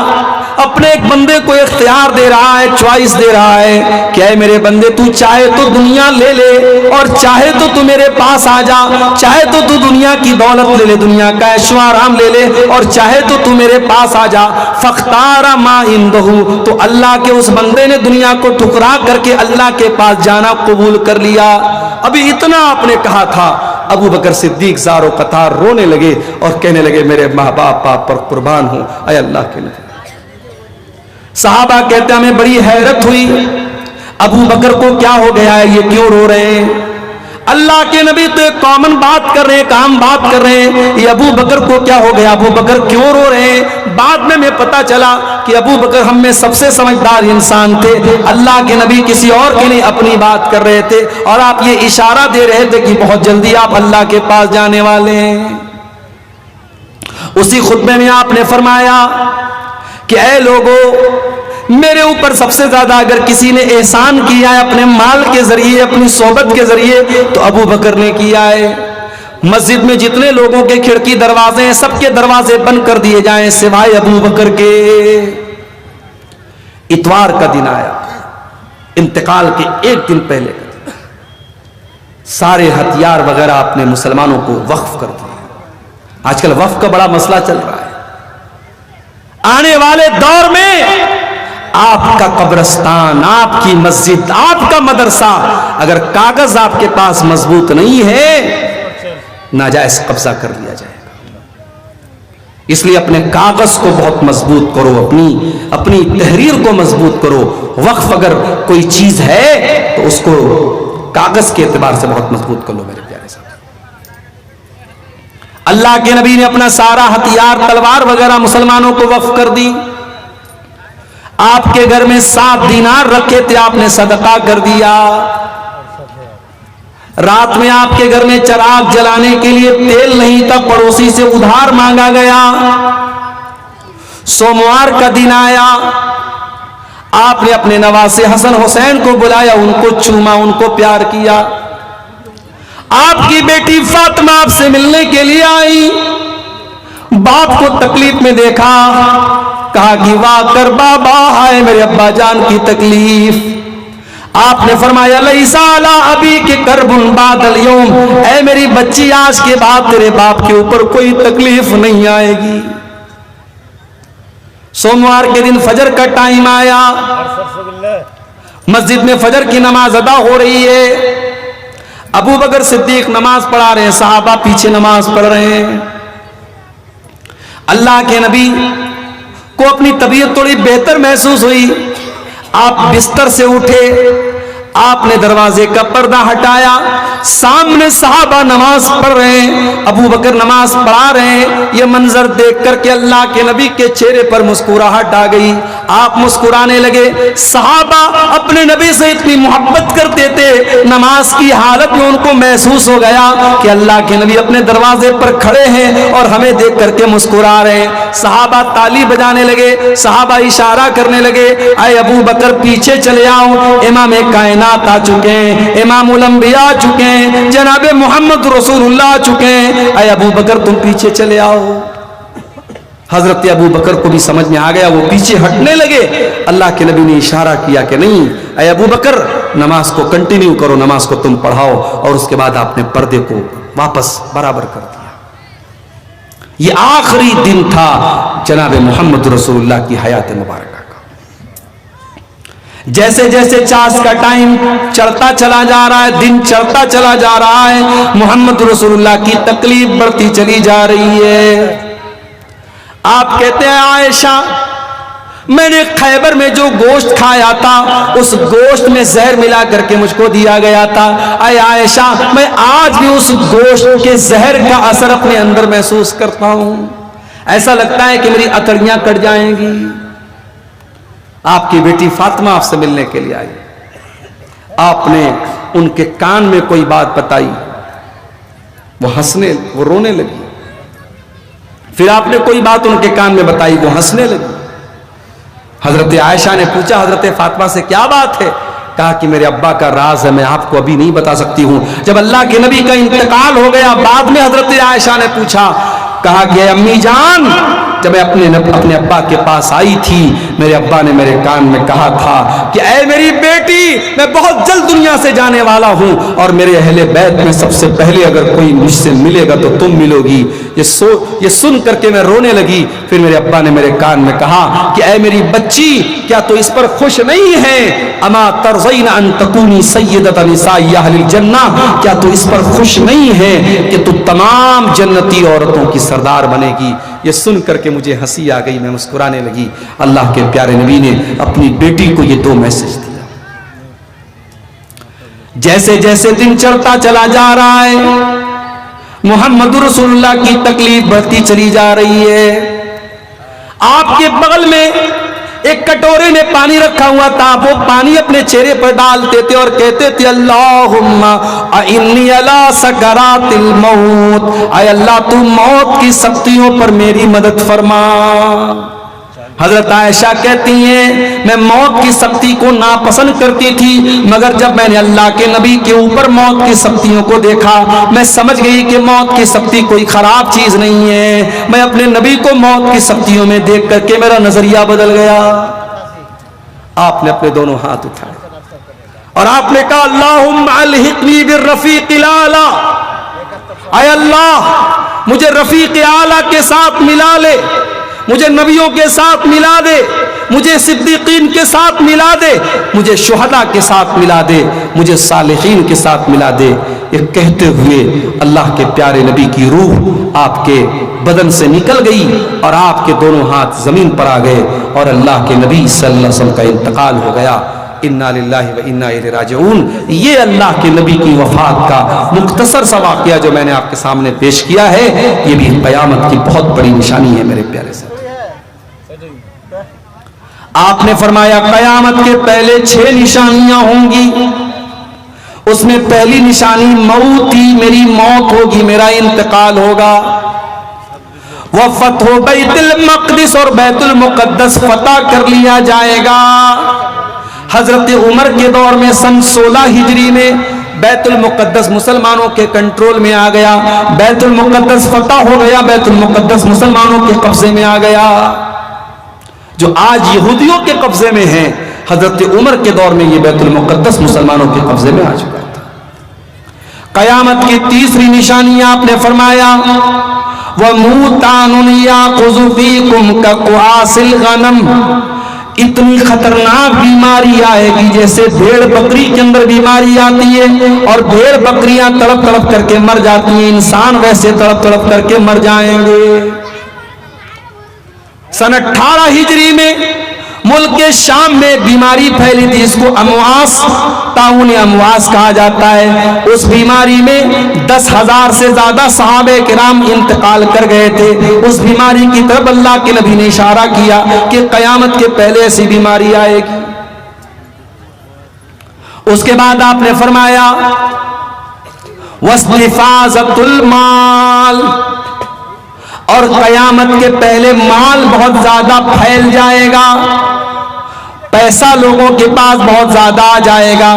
अपने एक बंदे को इख्तियार दे रहा है, चॉइस दे रहा है कि ऐ मेरे बंदे, तू चाहे तो दुनिया ले ले और चाहे तो तू मेरे पास आ जा, चाहे तो तू दुनिया की दौलत ले ले, दुनिया का ऐशो आराम ले ले और चाहे तो तू मेरे पास आ जा। फख्तारा मा इंदहू, तो अल्लाह के उस बंदे ने दुनिया को ठुकरा करके अल्लाह के पास जाना कबूल कर लिया। अभी इतना आपने कहा था, अबू बकर सिद्दीक ज़ारो कतार रोने लगे और कहने लगे मेरे माँ बाप पर कुर्बान हूं, ऐ अल्लाह के नबी। साहबा कहते हैं हमें बड़ी हैरत हुई, अबू बकर को क्या हो गया है, ये क्यों रो रहे हैं? अल्लाह के नबी तो एक कॉमन बात कर रहे हैं, काम बात कर रहे हैं, ये अबू बकर को क्या हो गया, अबू बकर क्यों रो रहे हैं? बाद में हमें पता चला कि अबू बकर हम में सबसे समझदार इंसान थे, अल्लाह के नबी किसी और के लिए अपनी बात कर रहे थे और आप ये इशारा दे रहे थे कि बहुत जल्दी आप अल्लाह के पास जाने वाले हैं। उसी खुतबे में आपने फरमाया कि ऐ लोगों, मेरे ऊपर सबसे ज्यादा अगर किसी ने एहसान किया है अपने माल के जरिए, अपनी सोबत के जरिए, तो अबू बकर ने किया है। मस्जिद में जितने लोगों के खिड़की दरवाजे हैं, सबके दरवाजे बंद कर दिए जाएं सिवाय अबू बकर के। इतवार का दिन आया, इंतकाल के एक दिन पहले का दिन, सारे हथियार वगैरह आपने मुसलमानों को वक्फ कर दिया। आजकल वक्फ का बड़ा मसला चल रहा है। आने वाले दौर में आपका कब्रिस्तान, आपकी मस्जिद, आपका मदरसा, अगर कागज आपके पास मजबूत नहीं है, नाजायज कब्जा कर लिया जाएगा। इसलिए अपने कागज को बहुत मजबूत करो, अपनी तहरीर को मजबूत करो। वक्फ अगर कोई चीज है तो उसको कागज के एतबार से बहुत मजबूत कर लो मेरे प्यारे साहब। अल्लाह के नबी ने अपना सारा हथियार तलवार वगैरह मुसलमानों को वक्फ कर दी। आपके घर में 7 दीनार रखे थे, आपने सदका कर दिया। रात में आपके घर में चिराग जलाने के लिए तेल नहीं था, पड़ोसी से उधार मांगा गया। सोमवार का दिन आया, आपने अपने नवासे हसन हुसैन को बुलाया, उनको चूमा, उनको प्यार किया। आपकी बेटी फातिमा आपसे मिलने के लिए आई, बाप को तकलीफ में देखा, कहा कि वाह कर बाबा, हाय मेरे अब्बा जान की तकलीफ। आपने फरमाया लैसा अला अबी के करबुन बादल यौम, ऐ मेरी बच्ची आज के बाद तेरे बाप के ऊपर कोई तकलीफ नहीं आएगी। सोमवार के दिन फजर का टाइम आया, मस्जिद में फजर की नमाज अदा हो रही है। अबू बकर सिद्दीक नमाज पढ़ा रहे हैं, सहाबा पीछे नमाज पढ़ रहे हैं। अल्लाह के नबी को अपनी तबीयत थोड़ी बेहतर महसूस हुई। आप बिस्तर से उठे, आपने दरवाजे का पर्दा हटाया, सामने सहाबा नमाज पढ़ रहे हैं, अबू बकर नमाज पढ़ा रहे हैं। यह मंजर देख करके अल्लाह के नबी के चेहरे पर मुस्कुराहट आ गई, आप मुस्कुराने लगे। सहाबा अपने नबी से इतनी मोहब्बत करते थे, नमाज की हालत में उनको महसूस हो गया कि अल्लाह के नबी अपने दरवाजे पर खड़े हैं और हमें देख करके मुस्कुरा रहे हैं। सहाबा ताली बजाने लगे, सहाबा इशारा करने लगे, आए अबू बकर पीछे चले आओ, इमाम कायनात आ चुके हैं, इमामुल अंबिया आ चुके हैं, जनाबे मोहम्मद रसूलुल्लाह आ चुके हैं, आए अबू बकर तुम पीछे चले आओ। हजरत अबू बकर को भी समझ में आ गया, वो पीछे हटने लगे। अल्लाह के नबी ने इशारा किया कि नहीं, अय अबू बकर नमाज को कंटिन्यू करो, नमाज को तुम पढ़ाओ। और उसके बाद आपने पर्दे को वापस बराबर कर दिया। ये आखिरी दिन था जनाबे मोहम्मद रसूलुल्लाह की हयात मुबारक का। जैसे जैसे चाश का टाइम चढ़ता चला जा रहा है, दिन चढ़ता चला जा रहा है, मोहम्मद रसूलुल्लाह की तकलीफ बढ़ती चली जा रही है। आप कहते हैं आयशा, मैंने खैबर में जो गोश्त खाया था उस गोश्त में जहर मिला करके मुझको दिया गया था। अय आयशा, मैं आज भी उस गोश्त के जहर का असर अपने अंदर महसूस करता हूं, ऐसा लगता है कि मेरी अतड़ियां कट जाएंगी। आपकी बेटी फातिमा आपसे मिलने के लिए आई, आपने उनके कान में कोई बात बताई, वो रोने लगी। फिर आपने कोई बात उनके कान में बताई, वो हंसने लगी। हजरत आयशा ने पूछा हजरत फातिमा से क्या बात है? कहा कि मेरे अब्बा का राज है, मैं आपको अभी नहीं बता सकती हूं। जब अल्लाह के नबी का इंतकाल हो गया, बाद में हजरत आयशा ने पूछा, कहा कि अम्मी जान, जब मैं अपने अब्बा के पास आई थी, मेरे अब्बा ने मेरे कान में कहा था कि ऐ मेरी बेटी, मैं बहुत जल्द दुनिया से जाने वाला हूं और मेरे अहले बैत में सबसे पहले अगर कोई मुझसे मिलेगा तो तुम मिलोगी। ये सुन करके मैं रोने लगी। फिर मेरे अब्बा ने मेरे कान में कहा कि ऐ मेरी बच्ची, क्या तो इस पर खुश नहीं है? अमा तरज़ीना अन तकूनी सय्यदत निसाई अहलिल जन्नह, क्या तो इस पर खुश नहीं है कि तू तमाम जन्नती औरतों की सरदार बनेगी? ये सुन करके मुझे हंसी आ गई, मैं मुस्कुराने लगी। अल्लाह के प्यारे नबी ने अपनी बेटी को ये 2 मैसेज दिया। जैसे जैसे दिन चढ़ता चला जा रहा है, मोहम्मद रसूलुल्लाह की तकलीफ बढ़ती चली जा रही है। आपके बगल में एक कटोरे में पानी रखा हुआ था, वो पानी अपने चेहरे पर डालते थे और कहते थे अल्लाहुम्मा इन्नी अला सकरातिल मौत, आय अल्लाह तू मौत की सख्तियों पर मेरी मदद फरमा। हजरत आयशा कहती हैं, मैं मौत की सख्ती को नापसंद करती थी, मगर जब मैंने अल्लाह के नबी के ऊपर मौत की सख्तियों को देखा, मैं समझ गई कि मौत की सख्ती कोई खराब चीज नहीं है। मैं अपने नबी को मौत की सख्तियों में देख करके मेरा नजरिया बदल गया। आपने अपने दोनों हाथ उठाए और आपने कहा अल्लाहुम्मा अलहिकनी बिर्रफीक़िल आला, आय अल्लाह मुझे रफीक आला के साथ मिला ले, मुझे नबियों के साथ मिला दे, मुझे सिद्दीकीन के साथ मिला दे, मुझे शुहदा के साथ मिला दे, मुझे सालिहीन के साथ मिला दे। ये कहते हुए अल्लाह के प्यारे नबी की रूह आपके बदन से निकल गई और आपके दोनों हाथ जमीन पर आ गए और अल्लाह के नबी सल्लल्लाहु अलैहि वसल्लम का इंतकाल हो गया। इन्ना लिल्लाहि व इन्ना इलैहि राजिऊन। ये अल्लाह के नबी की वफात का मुख्तसर सा वाक़या जो मैंने आपके सामने पेश किया है, ये भी क़यामत की बहुत बड़ी निशानी है मेरे प्यारे साथी। आपने फरमाया क़यामत के पहले 6 निशानियां होंगी। उसमें पहली निशानी मौती, मेरी मौत होगी, मेरा इंतकाल होगा। वह फतह बैतुल मक़दिस, और बैतुल मुक़द्दस फतह कर लिया जाएगा। हजरत उमर के दौर में सन 16 हिजरी में बैतुल मुक़द्दस मुसलमानों के कंट्रोल में आ गया। बैतुल मुक़द्दस फतह हो गया, बैतुल मुक़द्दस मुसलमानों के कब्जे में आ गया। जो आज यहूदियों के कब्जे में है, हजरत उमर के दौर में ये बैतुल मुक़द्दस मुसलमानों के कब्जे में आ चुका था। क़यामत की तीसरी निशानी आपने फरमाया वह मूतानुन याख़ुज़ु फ़ीकुम कक़ुआसिल गनम, इतनी खतरनाक बीमारी आएगी जैसे भेड़ बकरी के अंदर बीमारी आती है और भेड़ बकरियां तड़प तड़प करके मर जाती हैं, इंसान वैसे तड़प तड़प करके मर जाएंगे। सन 18 हिजरी में मुल्क के शाम में बीमारी फैली थी, इसको अमवास, ताउन अमवास कहा जाता है। उस बीमारी में 10,000 से ज्यादा सहाबे किराम इंतकाल कर गए थे। उस बीमारी की तरफ अल्लाह के नबी ने इशारा किया कि क़यामत के पहले ऐसी बीमारी आएगी। उसके बाद आपने फरमाया वस्तिफाज़तुल माल, और क़यामत के पहले माल बहुत ज्यादा फैल जाएगा, पैसा लोगों के पास बहुत ज्यादा आ जाएगा।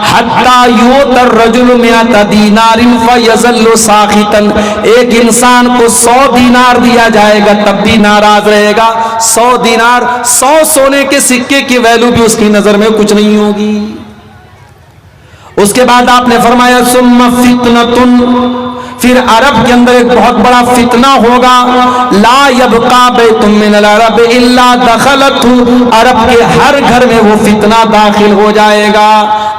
हत्ता युतर रजुल मिअत दीनारिन फयज़ल्लु साखितन, एक इंसान को 100 दीनार दिया जाएगा तब भी नाराज रहेगा। 100 दीनार, 100 सोने के सिक्के की वैल्यू भी उसकी नजर में कुछ नहीं होगी। उसके बाद आपने फरमाया सुम्मा फितनतुन, फिर अरब के अंदर एक बहुत बड़ा फितना होगा। ला यबका बैतुम मिनल अरब इल्ला दखलतहु, अरब के हर घर में वो फितना दाखिल हो जाएगा।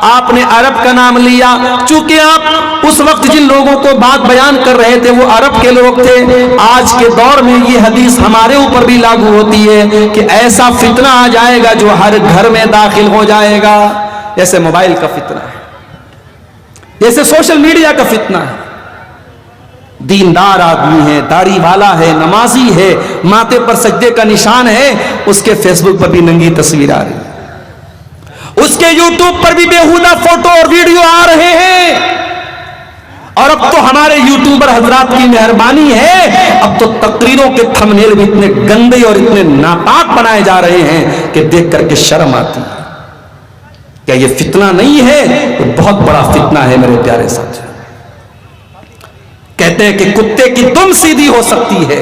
आपने अरब का नाम लिया, चूंकि आप उस वक्त जिन लोगों को बात बयान कर रहे थे वो अरब के लोग थे। आज के दौर में ये हदीस हमारे ऊपर भी लागू होती है कि ऐसा फितना आ जाएगा जो हर घर में दाखिल हो जाएगा। जैसे मोबाइल का फितना है, जैसे सोशल मीडिया का फितना है। दीनदार आदमी है, दाढ़ी वाला है, नमाजी है, माथे पर सजदे का निशान है, उसके फेसबुक पर भी नंगी तस्वीर आ रही है, उसके यूट्यूब पर भी बेहुदा फोटो और वीडियो आ रहे हैं। और अब तो हमारे यूट्यूबर हजरात की मेहरबानी है, अब तो तकरीरों के थंबनेल भी इतने गंदे और इतने नापाक बनाए जा रहे हैं कि देख करके शर्म आती है। क्या ये फितना नहीं है? तो बहुत बड़ा फितना है मेरे प्यारे साथियों। कहते हैं कि कुत्ते की दुम सीधी हो सकती है,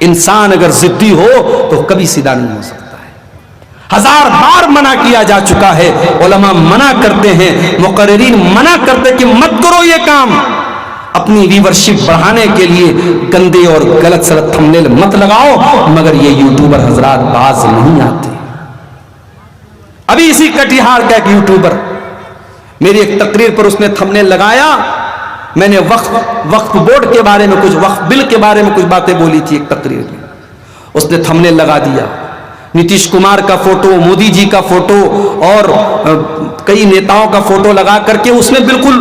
इंसान अगर जिद्दी हो तो कभी सीधा नहीं हो सकता है। 1000 बार मना किया जा चुका है, उलमा मना करते हैं, मुकर्रिरीन मना करते कि मत करो ये काम। अपनी व्यूअरशिप बढ़ाने के लिए गंदे और गलत सलत थंबनेल मत लगाओ, मगर ये यूट्यूबर हजरात बाज नहीं आते। अभी इसी कटिहार का एक यूट्यूबर, मेरी एक तकरीर पर उसने थंबनेल लगाया, मैंने वक्फ बोर्ड के बारे में कुछ, वक्फ बिल के बारे में कुछ बातें बोली थी एक तकरीर में, उसने थंबनेल लगा दिया नीतीश कुमार का फोटो, मोदी जी का फोटो और कई नेताओं का फोटो लगा करके उसने बिल्कुल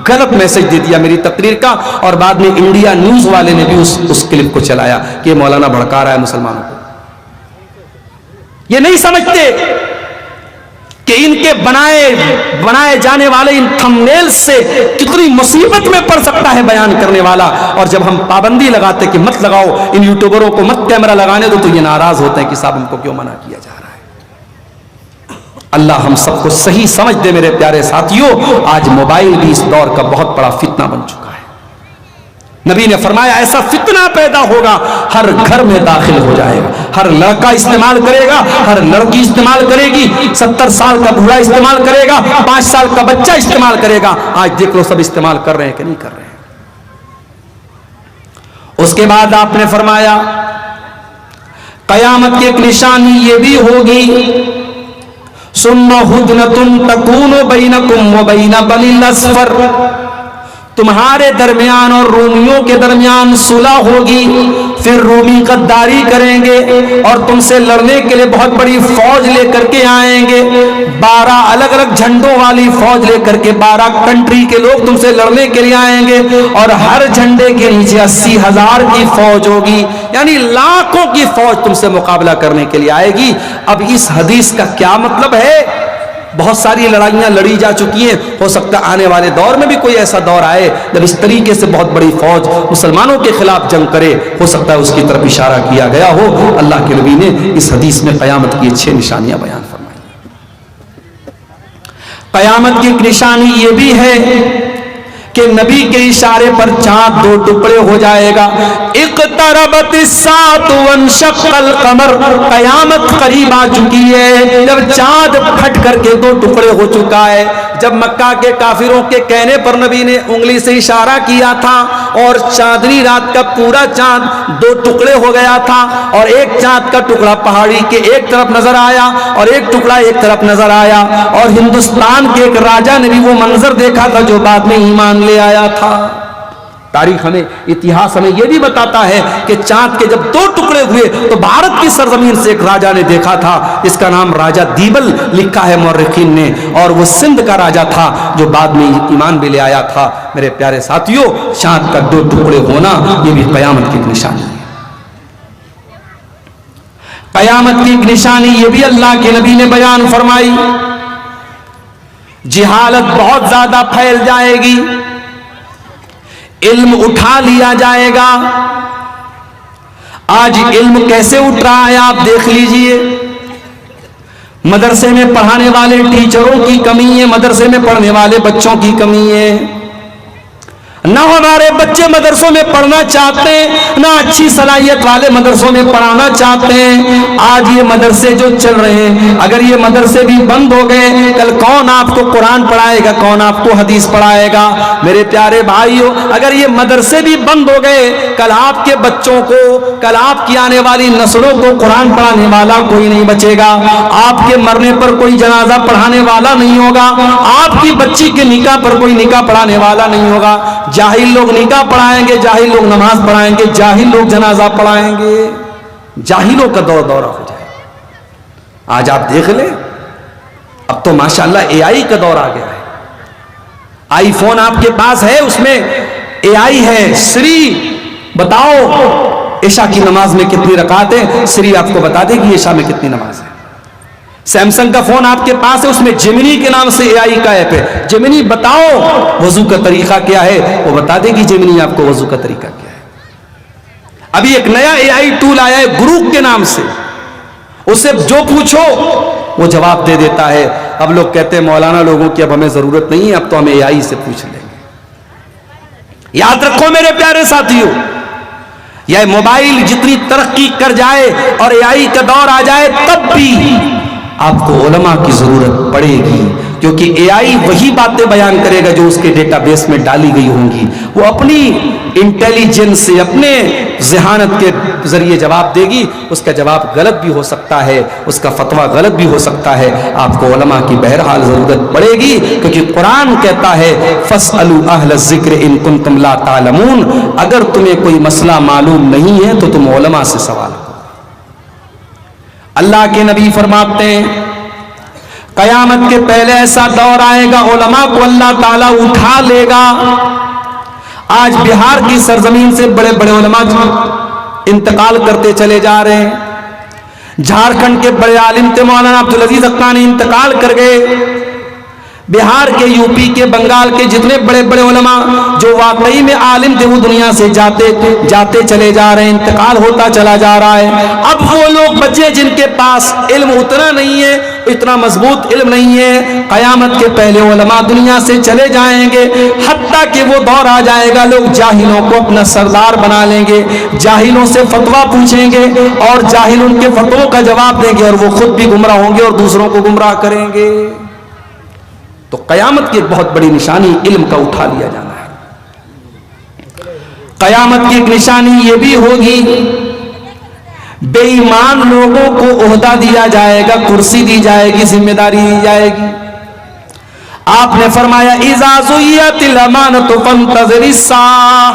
गलत मैसेज दे दिया मेरी तकरीर का। और बाद में इंडिया न्यूज वाले ने भी उस क्लिप को चलाया कि मौलाना भड़का रहा है मुसलमानों को। ये नहीं समझते कि इनके बनाए जाने वाले इन थंबनेल से कितनी मुसीबत में पड़ सकता है बयान करने वाला। और जब हम पाबंदी लगाते कि मत लगाओ, इन यूट्यूबरों को मत कैमरा लगाने दो, तो ये नाराज होते हैं कि साहब हमको क्यों मना किया जा रहा है। अल्लाह हम सबको सही समझ दे मेरे प्यारे साथियों। आज मोबाइल भी इस दौर का बहुत बड़ा फितना बन चुका है। नबी ने फरमाया ऐसा फितना पैदा होगा, हर घर में दाखिल हो जाएगा। हर लड़का इस्तेमाल करेगा, हर लड़की इस्तेमाल करेगी, 70 साल का बूढ़ा इस्तेमाल करेगा, 5 साल का बच्चा इस्तेमाल करेगा। आज देख लो सब इस्तेमाल कर रहे हैं कि नहीं कर रहे हैं। उसके बाद आपने फरमाया कयामत की एक निशानी ये भी होगी, सुन्ना हुदनतुन तकूनु बैनकुम व बैन बनिल अस्फर, तुम्हारे दरमियान और रूमियों के दरमियान सुलह होगी, फिर रूमी गद्दारी करेंगे और तुमसे लड़ने के लिए बहुत बड़ी फौज लेकर के आएंगे, 12 अलग अलग झंडों वाली फौज लेकर के 12 कंट्री के लोग तुमसे लड़ने के लिए आएंगे और हर झंडे के नीचे 80,000 की फौज होगी, यानी लाखों की फौज तुमसे मुकाबला करने के लिए आएगी। अब इस हदीस का क्या मतलब है? बहुत सारी लड़ाइयां लड़ी जा चुकी हैं, हो सकता है आने वाले दौर में भी कोई ऐसा दौर आए जब इस तरीके से बहुत बड़ी फौज मुसलमानों के खिलाफ जंग करे, हो सकता है उसकी तरफ इशारा किया गया हो। अल्लाह के नबी ने इस हदीस में कयामत की 6 निशानियां बयान फरमाई। कयामत की एक निशानी ये भी है कि नबी के इशारे पर चांद 2 टुकड़े हो जाएगा। इक़्तरबत अस्साअतु वंशक़्क़ल क़मर, कयामत करीब आ चुकी है, जब चांद फट करके 2 टुकड़े हो चुका है। जब मक्का के काफिरों के कहने पर नबी ने उंगली से इशारा किया था और चांदनी रात का पूरा चांद 2 टुकड़े हो गया था और एक चांद का टुकड़ा पहाड़ी के एक तरफ नजर आया और एक टुकड़ा एक तरफ नजर आया, और हिंदुस्तान के एक राजा ने भी वो मंजर देखा था जो बाद में ईमान ले आया था। तारीख हमें, इतिहास हमें यह भी बताता है कि चांद के जब 2 टुकड़े हुए तो भारत की सरजमीन से एक राजा ने देखा था, इसका नाम राजा दीबल लिखा है मौर्रिखीन ने, और वो सिंध का राजा था जो बाद में ईमान भी ले आया था। मेरे प्यारे साथियों, चांद का 2 टुकड़े होना यह भी कयामत की एक निशानी है। कयामत की एक निशानी यह भी अल्लाह के नबी ने बयान फरमाई, जिहालत बहुत ज्यादा फैल जाएगी, इल्म उठा लिया जाएगा। आज इल्म कैसे उठ रहा है आप देख लीजिए। मदरसे में पढ़ाने वाले टीचरों की कमी है, मदरसे में पढ़ने वाले बच्चों की कमी है। ना हमारे बच्चे मदरसों में पढ़ना चाहते हैं, ना अच्छी सलाहियत वाले मदरसों में पढ़ाना चाहते हैं। आज ये मदरसे जो चल रहे हैं, अगर ये मदरसे भी बंद हो गए, कल कौन आपको कुरान पढ़ाएगा, कौन आपको हदीस पढ़ाएगा? मेरे प्यारे भाइयों, अगर ये मदरसे भी बंद हो गए, कल आपके बच्चों को, कल आपकी आने वाली नस्लों को कुरान पढ़ाने वाला कोई नहीं बचेगा। आपके मरने पर कोई जनाजा पढ़ाने वाला नहीं होगा, आपकी बच्ची के निकाह पर कोई निकाह पढ़ाने वाला नहीं होगा। जाहिल लोग निकाह पढ़ाएंगे, जाहिल लोग नमाज पढ़ाएंगे, जाहिल लोग जनाजा पढ़ाएंगे, जाहिलों का दौरा हो जाए। आज आप देख ले, अब तो माशाल्लाह एआई का दौर आ गया है। आईफोन आपके पास है, उसमें एआई है। श्री बताओ ईशा की नमाज में कितनी रकात है, श्री आपको बता देगी ईशा में कितनी नमाज है। सैमसंग का फोन आपके पास है, उसमें जेमिनी के नाम से एआई का ऐप है। जेमिनी बताओ वजू का तरीका क्या है, वो बता देगी जेमिनी आपको वजू का तरीका क्या है। अभी एक नया एआई टूल आया है गुरूक के नाम से, उससे जो पूछो वो जवाब दे देता है। अब लोग कहते हैं मौलाना लोगों की अब हमें जरूरत नहीं है, अब तो हम एआई से पूछ लेंगे। याद रखो मेरे प्यारे साथियों, यह मोबाइल जितनी तरक्की कर जाए और एआई का दौर आ जाए, तब भी आपको उलमा की जरूरत पड़ेगी, क्योंकि एआई वही बातें बयान करेगा जो उसके डेटाबेस में डाली गई होंगी। वो अपनी इंटेलिजेंस से, अपने ज़हानत के जरिए जवाब देगी। उसका जवाब गलत भी हो सकता है, उसका फतवा गलत भी हो सकता है। आपको उलमा की बहरहाल जरूरत पड़ेगी, क्योंकि कुरान कहता है फस्अलू अहल ज़िक्र इन कुंतुम ला तालमून, अगर तुम्हें कोई मसला मालूम नहीं है तो तुम उलमा से सवाल करो। अल्लाह के नबी फरमाते हैं कयामत के पहले ऐसा दौर आएगा, उलमा को अल्लाह ताला उठा लेगा। आज बिहार की सरजमीन से बड़े बड़े उलमा इंतकाल करते चले जा रहे हैं। झारखंड के बड़े आलिम थे मौलाना अब्दुल अजीज अक्कानी, इंतकाल कर गए। बिहार के, यूपी के, बंगाल के जितने बड़े बड़े उलमा जो वाकई में आलिम थे वो दुनिया से जाते चले जा रहे हैं, इंतकाल होता चला जा रहा है। अब वो लोग बचे जिनके पास इल्म उतना नहीं है, इतना मजबूत इल्म नहीं है। कयामत के पहले उलमा दुनिया से चले जाएंगे, हत्ता कि वो दौर आ जाएगा लोग जाहिलों को अपना सरदार बना लेंगे, जाहिलों से फतवा पूछेंगे और जाहिल उनके फतवों का जवाब देंगे और वो खुद भी गुमराह होंगे और दूसरों को गुमराह करेंगे। तो कयामत की एक बहुत बड़ी निशानी इल्म का उठा लिया जाना है। कयामत की एक निशानी यह भी होगी, बेईमान लोगों को ओहदा दिया जाएगा, कुर्सी दी जाएगी, जिम्मेदारी दी जाएगी। आपने फरमाया इज़ा ज़ुय्यतिल अमानतु फंतज़िरिस्साह,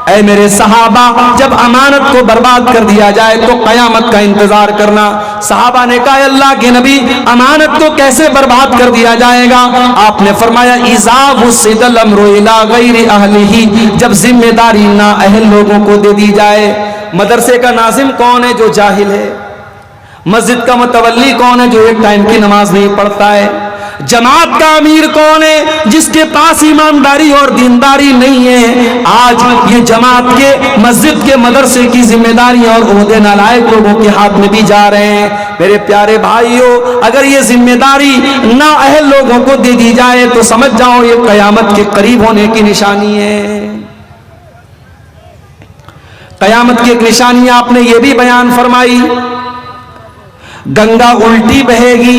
ऐ मेरे सहाबा, जब अमानत को बर्बाद कर दिया जाए तो कयामत का इंतजार करना। सहाबा ने कहा अल्लाह के नबी, अमानत को कैसे बर्बाद कर दिया जाएगा? आपने फरमाया इज़ा वुस्सिदल अम्रु इला गैरि अहलिही, जब जिम्मेदारी ना अहल लोगों को दे दी जाए। मदरसे का नाज़िम कौन है? जो जाहिल है। मस्जिद का मुतवल्ली कौन है? जो एक टाइम की नमाज नहीं पढ़ता है। जमात का अमीर कौन है? जिसके पास ईमानदारी और दीनदारी नहीं है। आज ये जमात के, मस्जिद के, मदरसे की जिम्मेदारी और ओहदे नालायक लोगों के हाथ में भी जा रहे हैं। मेरे प्यारे भाइयों, अगर ये जिम्मेदारी ना अहल लोगों को दे दी जाए तो समझ जाओ ये कयामत के करीब होने की निशानी है। कयामत की एक निशानी आपने ये भी बयान फरमाई, गंगा उल्टी बहेगी।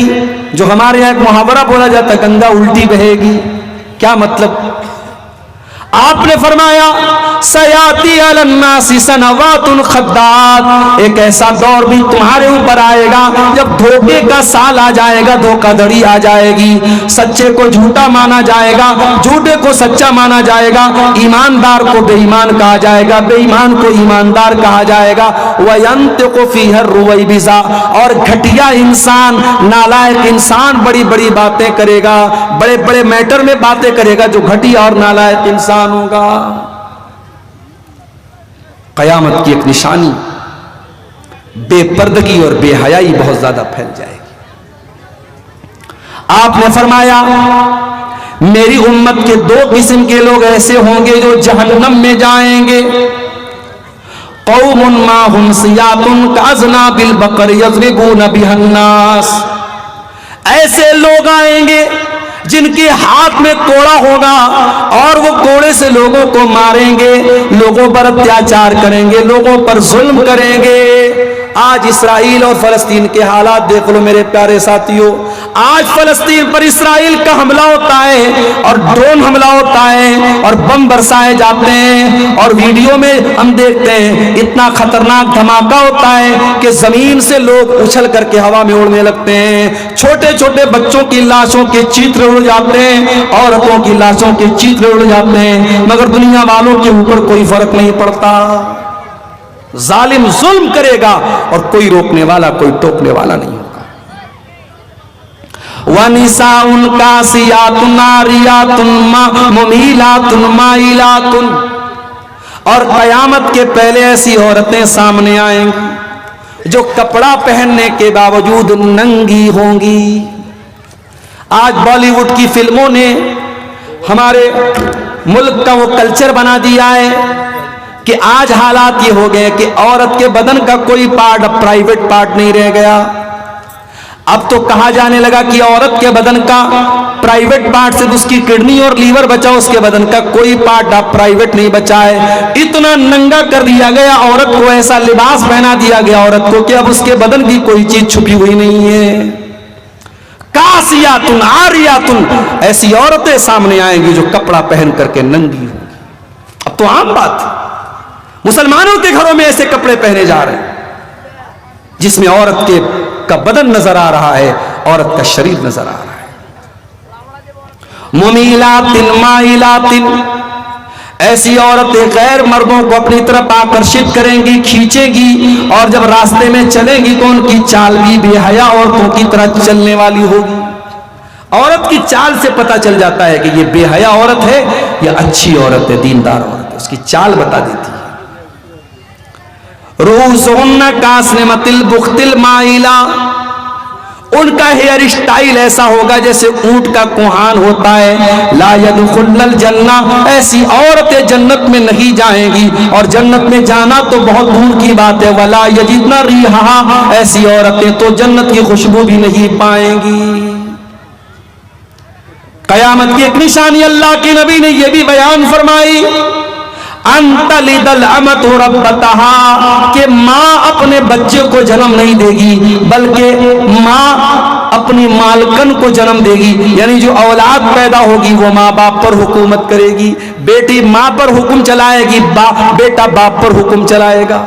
जो हमारे यहाँ एक मुहावरा बोला जाता है, गंगा उल्टी बहेगी। क्या मतलब? आपने फरमाया सयाती अलन्नासी सनवातुन खद्दात, एक ऐसा दौर भी तुम्हारे ऊपर आएगा जब धोखे का साल आ जाएगा, धोखाधड़ी आ जाएगी। सच्चे को झूठा माना जाएगा, झूठे को सच्चा माना जाएगा, ईमानदार को बेईमान कहा जाएगा, बेईमान को ईमानदार कहा जाएगा। वयंतिकु फीहा रुवैबिज़ा, और घटिया इंसान, नालायक इंसान बड़ी बड़ी बातें करेगा, बड़े बड़े मैटर में बातें करेगा जो घटिया और नालायक इंसान होगा। कयामत की एक निशानी, बेपर्दगी और बेहयाई बहुत ज्यादा फैल जाएगी। आपने फरमाया मेरी उम्मत के दो किस्म के लोग ऐसे होंगे जो जहन्नम में जाएंगे। कौमुन माहुम सियातुन काज़ना बिल बकर यज़रिबून बिहन्नास, ऐसे लोग आएंगे जिनके हाथ में कोड़ा होगा और वो कोड़े से लोगों को मारेंगे, लोगों पर अत्याचार करेंगे, लोगों पर जुल्म करेंगे। आज इस्राइल और फलस्तीन के हालात देख लो मेरे प्यारे साथियों। आज फलस्तीन पर इस्राइल का हमला होता है और ड्रोन हमला होता है और बम बरसाए जाते हैं, और वीडियो में हम देखते हैं इतना खतरनाक धमाका होता है कि जमीन से लोग उछल करके हवा में उड़ने लगते हैं। छोटे छोटे बच्चों की लाशों के चित्र उड़ जाते हैं, औरतों की लाशों के चित्र उड़ जाते हैं, मगर दुनिया वालों के ऊपर कोई फर्क नहीं पड़ता। जालिम जुल्म करेगा और कोई रोकने वाला, कोई टोकने वाला नहीं होगा। वनिसाउन कासियातुन नारियातुन मुमीलातुन माइलातुन, और कयामत के पहले ऐसी औरतें सामने आएंगी जो कपड़ा पहनने के बावजूद नंगी होंगी। आज बॉलीवुड की फिल्मों ने हमारे मुल्क का वो कल्चर बना दिया है कि आज हालात ये हो गए कि औरत के बदन का कोई पार्ट अब प्राइवेट पार्ट नहीं रह गया। अब तो कहा जाने लगा कि औरत के बदन का प्राइवेट पार्ट सिर्फ उसकी किडनी और लीवर बचा, उसके बदन का कोई पार्ट अब प्राइवेट नहीं बचा है। इतना नंगा कर दिया गया औरत को, ऐसा लिबास पहना दिया गया औरत को कि अब उसके बदन की कोई चीज छुपी हुई नहीं है। कासियातुन आरियातुन, ऐसी औरतें सामने आएंगी जो कपड़ा पहन करके नंगी होंगी। अब तो आम बात, मुसलमानों के घरों में ऐसे कपड़े पहने जा रहे हैं जिसमें औरत के का बदन नजर आ रहा है, औरत का शरीर नजर आ रहा है। मुमीलातिन माइलातिन, ऐसी औरतें गैर मर्दों को अपनी तरफ आकर्षित करेंगी, खींचेगी, और जब रास्ते में चलेंगी तो उनकी चाल भी बेहया औरतों की तरह चलने वाली होगी। औरत की चाल से पता चल जाता है कि ये बेहया औरत है या अच्छी औरत है, दीनदार औरत है, उसकी चाल बता देती है। रूज़ुन्ना कास्निमतिल बुख्तिल माइला, उनका हेयर स्टाइल ऐसा होगा जैसे ऊंट का कुहान होता है। ला यदखुलुल जन्ना, ऐसी औरतें जन्नत में नहीं जाएंगी, और जन्नत में जाना तो बहुत दूर की बात है। वला यजिदना रिहा, ऐसी औरतें तो जन्नत की खुशबू भी नहीं पाएंगी। कयामत की एक निशानी अल्लाह के नबी ने यह भी बयान फरमाई, अंतलिदल अमतु रब्बतहा, कि माँ अपने बच्चे को जन्म नहीं देगी बल्कि माँ अपनी मालकन को जन्म देगी। यानी जो औलाद पैदा होगी वो माँ बाप पर हुकूमत करेगी। बेटी माँ पर हुक्म चलाएगी, बेटा बाप पर हुक्म चलाएगा।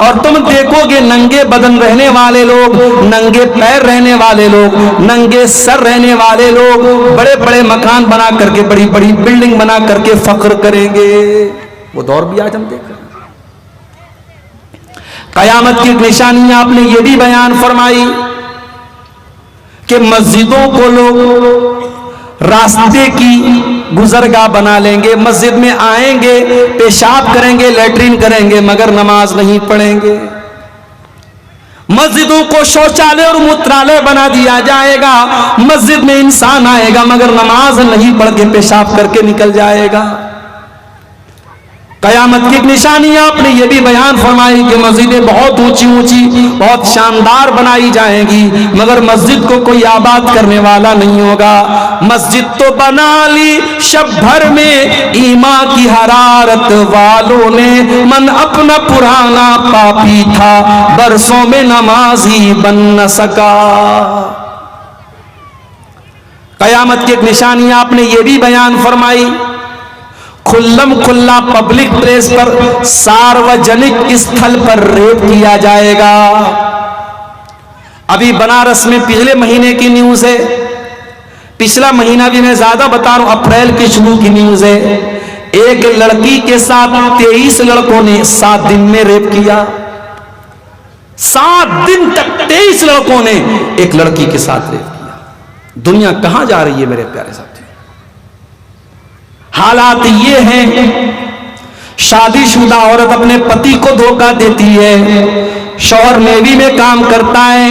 और तुम देखोगे नंगे बदन रहने वाले लोग, नंगे पैर रहने वाले लोग, नंगे सर रहने वाले लोग बड़े बड़े मकान बना करके, बड़ी बड़ी बिल्डिंग बना करके फख्र करेंगे। वो दौर भी आज हम देख रहे हैं। कयामत की निशानी आपने ये भी बयान फरमाई कि मस्जिदों को लोग रास्ते की गुजरगाह बना लेंगे, मस्जिद में आएंगे, पेशाब करेंगे, लेटरिन करेंगे, मगर नमाज नहीं पढ़ेंगे। मस्जिदों को शौचालय और मूत्रालय बना दिया जाएगा, मस्जिद में इंसान आएगा मगर नमाज नहीं पढ़ के पेशाब करके निकल जाएगा। कयामत की निशानी आपने ये भी बयान फरमाई कि मस्जिदें बहुत ऊंची ऊंची, बहुत शानदार बनाई जाएंगी, मगर मस्जिद को कोई आबाद करने वाला नहीं होगा। मस्जिद तो बना ली शब भर में ईमान की हरारत वालों ने, मन अपना पुराना पापी था, बरसों में नमाजी बन न सका। कयामत की एक निशानी आपने ये भी बयान फरमाई, खुल्लम खुल्ला पब्लिक प्लेस पर, सार्वजनिक स्थल पर रेप किया जाएगा। अभी बनारस में पिछले महीने की न्यूज है, पिछला महीना भी मैं ज्यादा बता रहा हूं, अप्रैल की शुरू की न्यूज है। एक लड़की के साथ 23 लड़कों ने 7 दिन में रेप किया। 7 दिन तक 23 लड़कों ने एक लड़की के साथ रेप किया। दुनिया कहां जा रही है मेरे प्यारे साथी? हालात ये हैं, शादीशुदा औरत अपने पति को धोखा देती है, शौहर नेवी में काम करता है,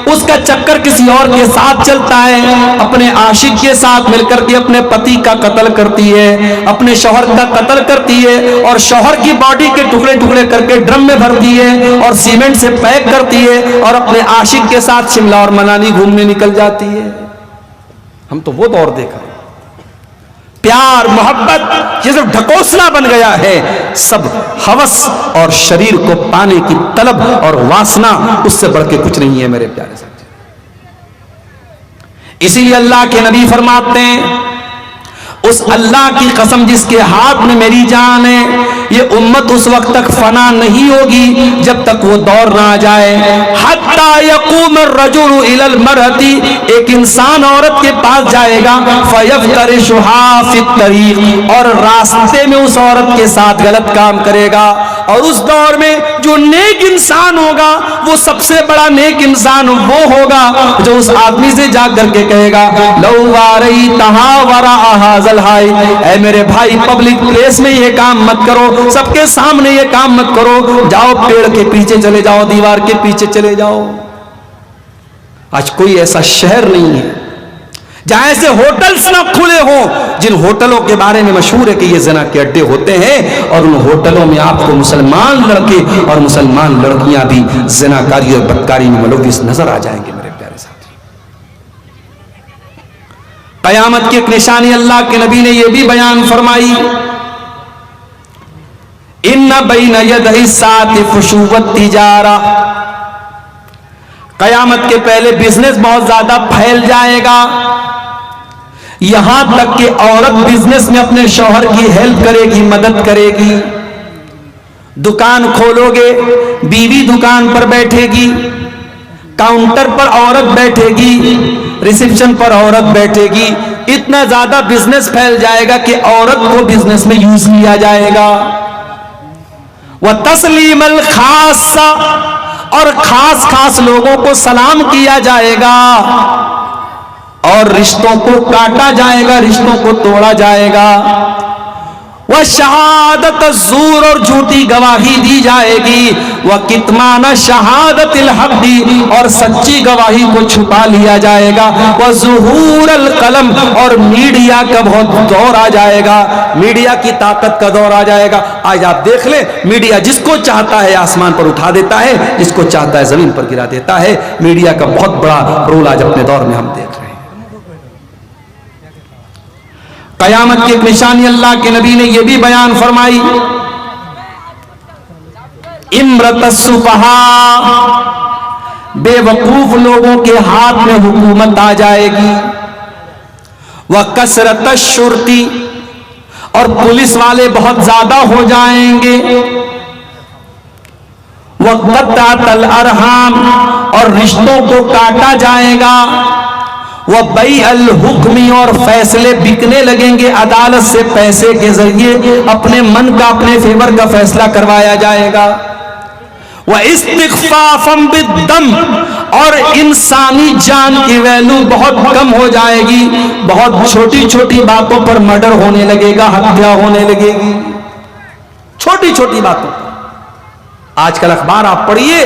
उसका चक्कर किसी और के साथ चलता है, अपने आशिक के साथ मिलकर के अपने पति का कत्ल करती है, अपने शौहर का कत्ल करती है, और शौहर की बॉडी के टुकड़े टुकड़े करके ड्रम में भरती है और सीमेंट से पैक करती है और अपने आशिक के साथ शिमला और मनाली घूमने निकल जाती है। हम तो वो दौर देख रहे हैं। प्यार मोहब्बत ये सब ढकोसला बन गया है, सब हवस और शरीर को पाने की तलब और वासना, उससे बढ़ के कुछ नहीं है मेरे प्यारे साथी। इसीलिए अल्लाह के नबी फरमाते हैं, उस अल्लाह की कसम जिसके हाथ में मेरी जान है, ये उम्मत उस वक्त तक फना नहीं होगी जब तक वो दौर ना आ जाए। हत्ता यक़ूम अर्रजुलु इलल मरअती, एक इंसान औरत के पास जाएगा, फयफ्तरिशुहा फित तरीक़, और रास्ते में उस औरत के साथ गलत काम करेगा। और उस दौर में जो नेक इंसान होगा, वो सबसे बड़ा नेक इंसान वो होगा जो उस आदमी से जा करके कहेगा, लौ वारई तहा वरा हाज़ल हाय, ऐ मेरे भाई पब्लिक प्लेस में ये काम मत करो, सबके सामने ये काम मत करो, जाओ पेड़ के पीछे चले जाओ, दीवार के पीछे चले जाओ। आज कोई ऐसा शहर नहीं है जहां ऐसे होटल्स ना खुले हों, जिन होटलों के बारे में मशहूर है कि ये ज़िना के अड्डे होते हैं, और उन होटलों में आपको मुसलमान लड़के और मुसलमान लड़कियां भी ज़िनाकारी और बदकारी में मुलव्विस नजर आ जाएंगे मेरे प्यारे साथी। कयामत की एक निशानी अल्लाह के नबी ने यह भी बयान फरमाई, इन्ना बैन यदहि साति फुशुवत तिजारा, कयामत के पहले बिजनेस बहुत ज्यादा फैल जाएगा, यहां तक कि औरत बिजनेस में अपने शौहर की हेल्प करेगी, मदद करेगी। दुकान खोलोगे, बीवी दुकान पर बैठेगी, काउंटर पर औरत बैठेगी, रिसेप्शन पर औरत बैठेगी। इतना ज्यादा बिजनेस फैल जाएगा कि औरत को बिजनेस में यूज किया जाएगा। वह तस्लीमल खासा, और खास खास लोगों को सलाम किया जाएगा, और रिश्तों को काटा जाएगा, रिश्तों को तोड़ा जाएगा। वह शहादत ज़ूर, और झूठी गवाही दी जाएगी। वह कितमान शहादतिल हक़ी, और सच्ची गवाही को छुपा लिया जाएगा। वह ज़ुहूरल कलम, और मीडिया का बहुत दौर आ जाएगा, मीडिया की ताकत का दौर आ जाएगा। आज आप देख ले, मीडिया जिसको चाहता है आसमान पर उठा देता है, जिसको चाहता है जमीन पर गिरा देता है। मीडिया का बहुत बड़ा रोल आज अपने दौर में हम देख रहे हैं। कयामत की एक निशानी अल्लाह के नबी ने यह भी बयान फरमाई, इम्रतस्सुफहा, बेवकूफ लोगों के हाथ में हुकूमत आ जाएगी। वह कसरतश्शुर्ती, और पुलिस वाले बहुत ज्यादा हो जाएंगे। वक़्तल अरहाम, और रिश्तों को काटा जाएगा। वह बई अल हुक्मी, और फैसले बिकने लगेंगे अदालत से पैसे के जरिए अपने मन का, अपने फेवर का फैसला करवाया जाएगा। वह इस्तिग़फ़ाफ़म बिद्दम, और इंसानी जान की वैल्यू बहुत कम हो जाएगी। बहुत छोटी छोटी बातों पर मर्डर होने लगेगा, हत्या होने लगेगी, छोटी छोटी बातों पर। आजकल अखबार आप पढ़िए,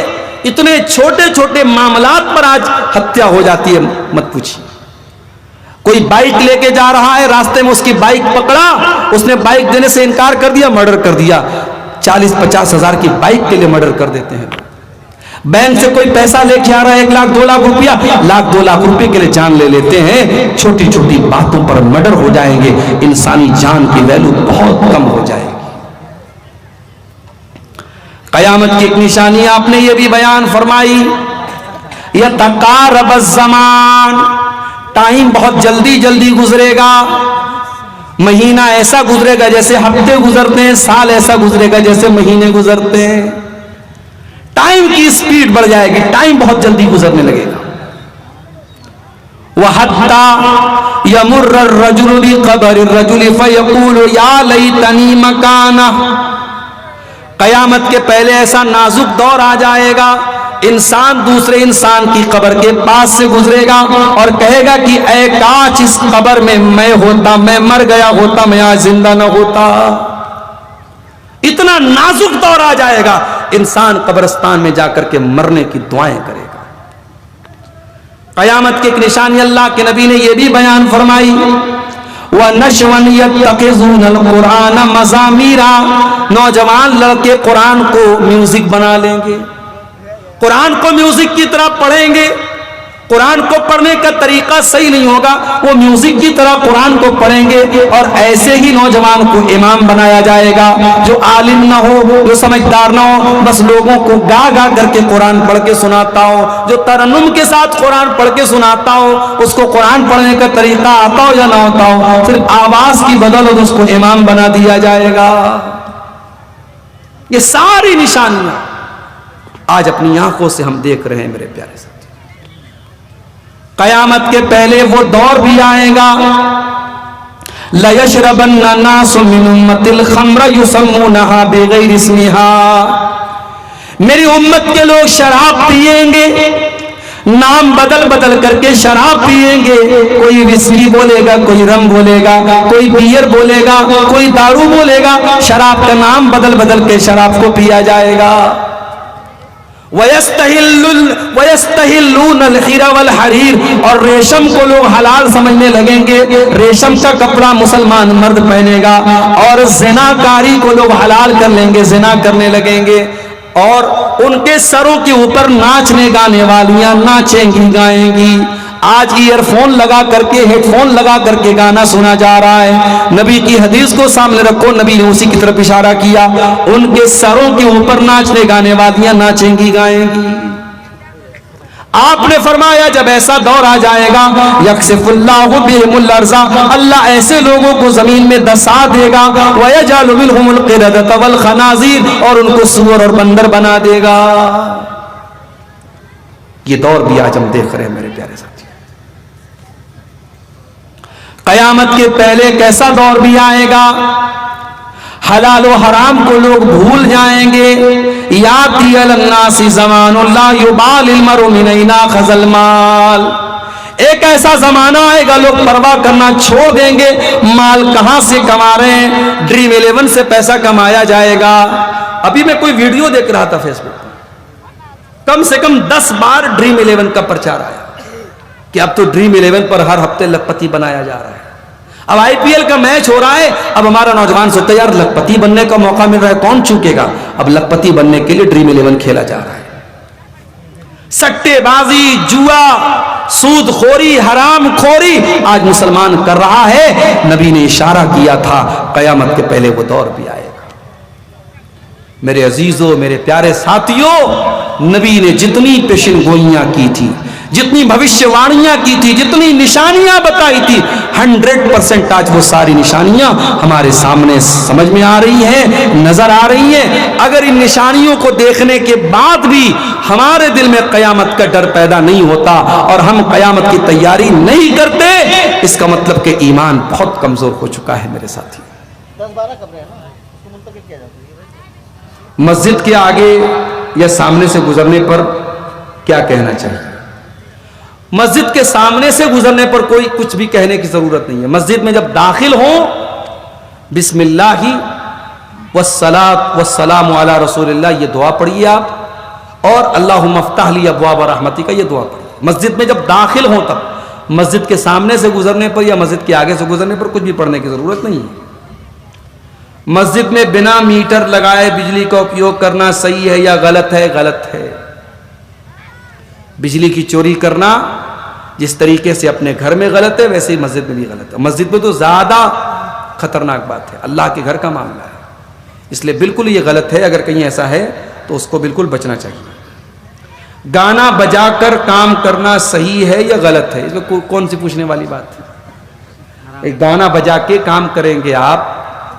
इतने छोटे छोटे मामलात पर आज हत्या हो जाती है, मत पूछिए। कोई बाइक लेके जा रहा है, रास्ते में उसकी बाइक पकड़ा, उसने बाइक देने से इनकार कर दिया, मर्डर कर दिया। 40-50 हजार की बाइक के लिए मर्डर कर देते हैं। बैंक से कोई पैसा लेके आ रहा है, 1 लाख 2 लाख रुपया, 1-2 लाख रुपए के लिए जान ले लेते हैं। छोटी छोटी बातों पर मर्डर हो जाएंगे, इंसानी जान की वैल्यू बहुत कम हो जाएगी। कयामत की एक निशानी आपने ये भी बयान फरमाई, यह तकारब ज़मान, टाइम बहुत जल्दी जल्दी गुजरेगा। महीना ऐसा गुजरेगा जैसे हफ्ते गुजरते हैं, साल ऐसा गुजरेगा जैसे महीने गुजरते हैं। टाइम की स्पीड बढ़ जाएगी, टाइम बहुत जल्दी गुजरने लगेगा। वह हत्ता यमुर्र रजुलु बिक़ब्रि रजुलि फयक़ूलु या लैतनी मकाना, कयामत के पहले ऐसा नाजुक दौर आ जाएगा, इंसान दूसरे इंसान की कब्र के पास से गुजरेगा और कहेगा कि ऐ काश इस कब्र में मैं होता, मैं मर गया होता, मैं आज जिंदा न होता। इतना नाजुक दौर आ जाएगा, इंसान कब्रिस्तान में जाकर के मरने की दुआएं करेगा। कयामत की एक निशानी अल्लाह के नबी ने यह भी बयान फरमाई, वह नशवन यत्तखिज़ूनल कुरान मज़ामीरा, नौजवान लड़के कुरान को म्यूजिक बना लेंगे, कुरान को म्यूजिक की तरह पढ़ेंगे। कुरान को पढ़ने का तरीका सही नहीं होगा, वो म्यूजिक की तरह कुरान को पढ़ेंगे और ऐसे ही नौजवान को इमाम बनाया जाएगा, जो आलिम ना हो, जो समझदार ना हो, बस लोगों को गा गा करके कुरान पढ़ के सुनाता हो, जो तरन्नुम के साथ कुरान पढ़ के सुनाता हो, उसको कुरान पढ़ने का तरीका आता हो या ना होता हो, सिर्फ आवाज की बदौलत उसको इमाम बना दिया जाएगा। ये सारी निशानियां आज अपनी आंखों से हम देख रहे हैं मेरे प्यारे साथी। कयामत के पहले वो दौर भी आएगा, लयशरबन्ना नासु मिन उम्मतिल खम्र युसम्मुनहा बिगैरि इस्मिहा, मेरी उम्मत के लोग शराब पिएंगे, नाम बदल बदल करके शराब पिएंगे। कोई विस्की बोलेगा, कोई रम बोलेगा, कोई बियर बोलेगा, कोई दारू बोलेगा, शराब का नाम बदल बदल के शराब को पिया जाएगा। वयस्तहिल्लूनल हिरा वल हरीर, और रेशम को लोग हलाल समझने लगेंगे, रेशम का कपड़ा मुसलमान मर्द पहनेगा, और ज़िनाकारी को लोग हलाल कर लेंगे, ज़िना करने लगेंगे, और उनके सरों के ऊपर नाचने गाने वालियां नाचेंगी गाएंगी। आज ईयरफोन लगा करके, हेडफोन लगा करके गाना सुना जा रहा है। नबी की हदीस को सामने रखो, नबी ने उसी की तरफ इशारा किया, उनके सरों के ऊपर नाचने गाने वालियां नाचेंगी गाएंगी। आपने फरमाया जब ऐसा दौर आ जाएगा, यक्सिफुल्लाहु बिहिमुल अर्ज़ा, अल्लाह ऐसे लोगों को जमीन में दसा देगा, वयजअलु मिनहुमुल क़िरदता वल खनाज़ीर, और उनको सूअर और बंदर बना देगा। ये दौर भी आज हम देख रहे हैं मेरे प्यारे साथी। कयामत के पहले कैसा दौर भी आएगा, हलाल व हराम को लोग भूल जाएंगे। याती अलन्नासी ज़मानुन ला युबालिल मरउ मिन ऐना खज़ल माल, एक ऐसा जमाना आएगा लोग परवाह करना छोड़ देंगे, माल कहां से कमा रहे हैं, ड्रीम 11 से पैसा कमाया जाएगा। अभी मैं कोई वीडियो देख रहा था फेसबुक पर, कम से कम 10 बार ड्रीम 11 का प्रचार आया कि अब तो ड्रीम 11 पर हर हफ्ते लखपति बनाया जा रहा है। अब IPL का मैच हो रहा है, अब हमारा नौजवान सोचता है यार लखपति बनने का मौका मिल रहा है, कौन चूकेगा। अब लखपति बनने के लिए ड्रीम 11 खेला जा रहा है। सट्टेबाजी, जुआ, सूदखोरी, हराम खोरी आज मुसलमान कर रहा है। नबी ने इशारा किया था कयामत के पहले वो दौर भी आएगा। मेरे अजीजों, मेरे प्यारे साथियों, नबी ने जितनी पेशिन गोइयां की थी, जितनी भविष्यवाणियां की थी, जितनी निशानियां बताई थी, 100% आज वो सारी निशानियां हमारे सामने समझ में आ रही हैं, नजर आ रही हैं। अगर इन निशानियों को देखने के बाद भी हमारे दिल में कयामत का डर पैदा नहीं होता और हम कयामत की तैयारी नहीं करते, इसका मतलब कि ईमान बहुत कमजोर हो चुका है मेरे साथी। 10-12 कब्रें हैं ना, उसको मुंतकिल किया जाता है। मस्जिद के आगे या सामने से गुजरने पर क्या कहना चाहिए? मस्जिद के सामने से गुजरने पर कोई कुछ भी कहने की जरूरत नहीं है। मस्जिद में जब दाखिल हो, बिस्मिल्लाहि वस्सलात वस्सलामु अला रसूलिल्लाह, ये दुआ पढ़िए आप, और अल्लाहुम्मा अफ्तह ली अब्वाब रहमतिका, ये दुआ पढ़िए। मस्जिद में जब दाखिल हो तब, मस्जिद के सामने से गुजरने पर या मस्जिद के आगे से गुजरने पर कुछ भी पढ़ने की जरूरत नहीं है। मस्जिद में बिना मीटर लगाए बिजली का उपयोग करना सही है या गलत है? गलत है। बिजली की चोरी करना जिस तरीके से अपने घर में गलत है, वैसे ही मस्जिद में भी गलत है। मस्जिद में तो ज्यादा खतरनाक बात है, अल्लाह के घर का मामला है, इसलिए बिल्कुल ये गलत है। अगर कहीं ऐसा है तो उसको बिल्कुल बचना चाहिए। गाना बजाकर काम करना सही है या गलत है? इसमें कौन सी पूछने वाली बात है? एक गाना बजा के काम करेंगे आप,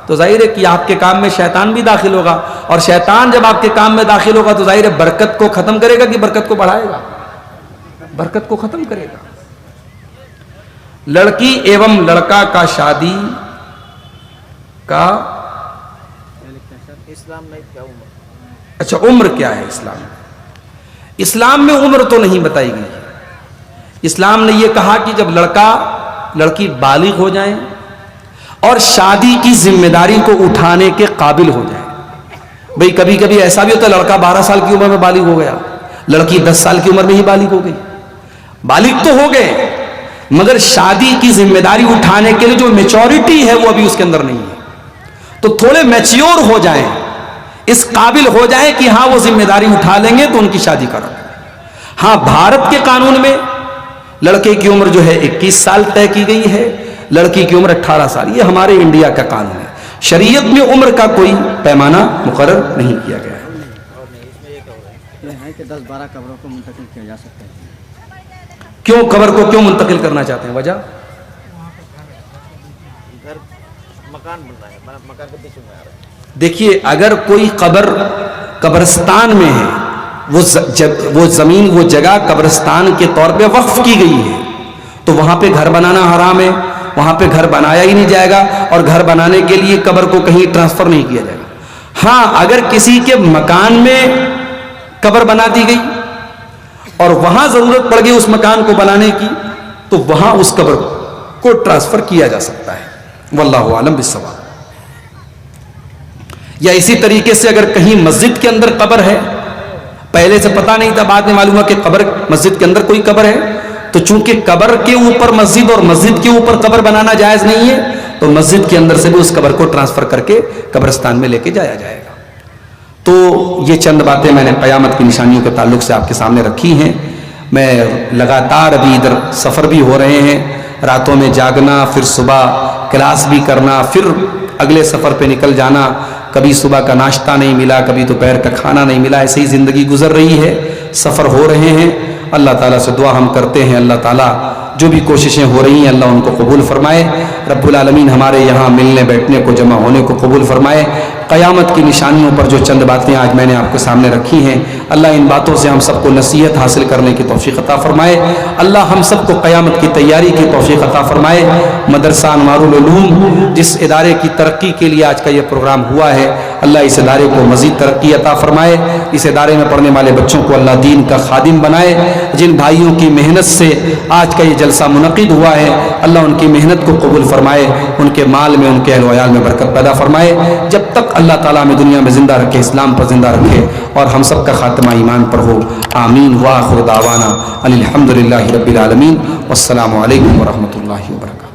तो जाहिर है कि आपके काम में शैतान भी दाखिल होगा, और शैतान जब आपके काम में दाखिल होगा तो जाहिर है बरकत को खत्म करेगा कि बरकत को बढ़ाएगा? बरकत को खत्म करेगा। लड़की एवं लड़का का शादी का इस्लाम में क्या उम्र? अच्छा, उम्र क्या है इस्लाम में? इस्लाम में उम्र तो नहीं बताई गई है। इस्लाम ने यह कहा कि जब लड़का लड़की बालिग हो जाए और शादी की जिम्मेदारी को उठाने के काबिल हो जाए। भाई कभी कभी ऐसा भी होता है, लड़का 12 साल की उम्र में बालिग हो गया, लड़की 10 साल की उम्र में ही बालिग हो गई। बालिग तो हो गए, मगर शादी की जिम्मेदारी उठाने के लिए जो मैच्योरिटी है वो अभी उसके अंदर नहीं है। तो थोड़े मैच्योर हो जाएं, इस काबिल हो जाएं कि हाँ वो जिम्मेदारी उठा लेंगे, तो उनकी शादी करो। हाँ, भारत के कानून में लड़के की उम्र जो है 21 साल तय की गई है, लड़की की उम्र 18 साल। ये हमारे इंडिया का कानून है। शरीयत में उम्र का कोई पैमाना मुकर्रर नहीं किया गया है। यह है कि 10-12 कब्रों को मुंतकिल किया जा सकता है। क्यों कब्र को क्यों मुंतकिल करना चाहते हैं? वजह? घर मकान बन रहा है, मकान के बीच में आ रहा है। देखिए, अगर कोई कब्रिस्तान में है, वो जमीन, वो जगह कब्रिस्तान के तौर पे वक्फ की गई है, तो वहां पे घर बनाना हराम है, वहां पे घर बनाया ही नहीं जाएगा, और घर बनाने के लिए कब्र को कहीं ट्रांसफर नहीं किया जाएगा। हाँ, अगर किसी के मकान में कब्र बना दी गई और वहां जरूरत पड़ गई उस मकान को बनाने की, तो वहां उस कब्र को ट्रांसफर किया जा सकता है। वल्लाहु आलम बिस्सवाब। या इसी तरीके से अगर कहीं मस्जिद के अंदर कब्र है, पहले से पता नहीं था, बाद में मालूम हुआ कि कब्र, मस्जिद के अंदर कोई कब्र है, तो चूंकि कब्र के ऊपर मस्जिद और मस्जिद के ऊपर कब्र बनाना जायज नहीं है, तो मस्जिद के अंदर से भी उस कब्र को ट्रांसफर करके कब्रिस्तान में लेके जाया जाएगा। तो ये चंद बातें मैंने क़यामत की निशानियों के ताल्लुक से आपके सामने रखी हैं। मैं लगातार अभी इधर सफ़र भी हो रहे हैं, रातों में जागना, फिर सुबह क्लास भी करना, फिर अगले सफ़र पे निकल जाना। कभी सुबह का नाश्ता नहीं मिला, कभी दोपहर का खाना नहीं मिला, ऐसे ही ज़िंदगी गुजर रही है, सफ़र हो रहे हैं। अल्लाह ताला से दुआ हम करते हैं, अल्लाह ताला जो भी कोशिशें हो रही हैं अल्लाह उनको कबूल फरमाए। रब्बुल आलमीन हमारे यहाँ मिलने बैठने को, जमा होने को कबूल फरमाए। क़यामत की निशानियों पर जो चंद बातें आज मैंने आपके सामने रखी हैं, अल्लाह इन बातों से हम सबको नसीहत हासिल करने की तौफ़ीक़ अता फ़रमाए। अल्लाह हम सबको क़यामत की तैयारी की तौफ़ीक़ अता फ़रमाए। मदरसा अनवारुल उलूम जिस इदारे की तरक्की के लिए आज का ये प्रोग्राम हुआ है, अल्लाह इस इदारे को मज़ीद तरक्की अता फ़रमाए। इस इदारे में पढ़ने वाले बच्चों को अल्लाह दीन का खादिम बनाए। जिन भाइयों की मेहनत से आज का ये जलसा मुनक़िद हुआ है, अल्लाह उनकी मेहनत को कबूल फरमाए, उनके माल में, उनके अहल वयाल में बरकत पैदा फरमाए। जब तक अल्लाह ताला हमें दुनिया में ज़िंदा रखे, इस्लाम पर ज़िंदा रखे, और हम सब का खात्मा ईमान पर हो। आमीन। व आखिर दावाना अनिल हम्दुलिल्लाहि रब्बिल आलमीन। वस्सलामु अलैकुम व रहमतुल्लाहि व बरकातुहू।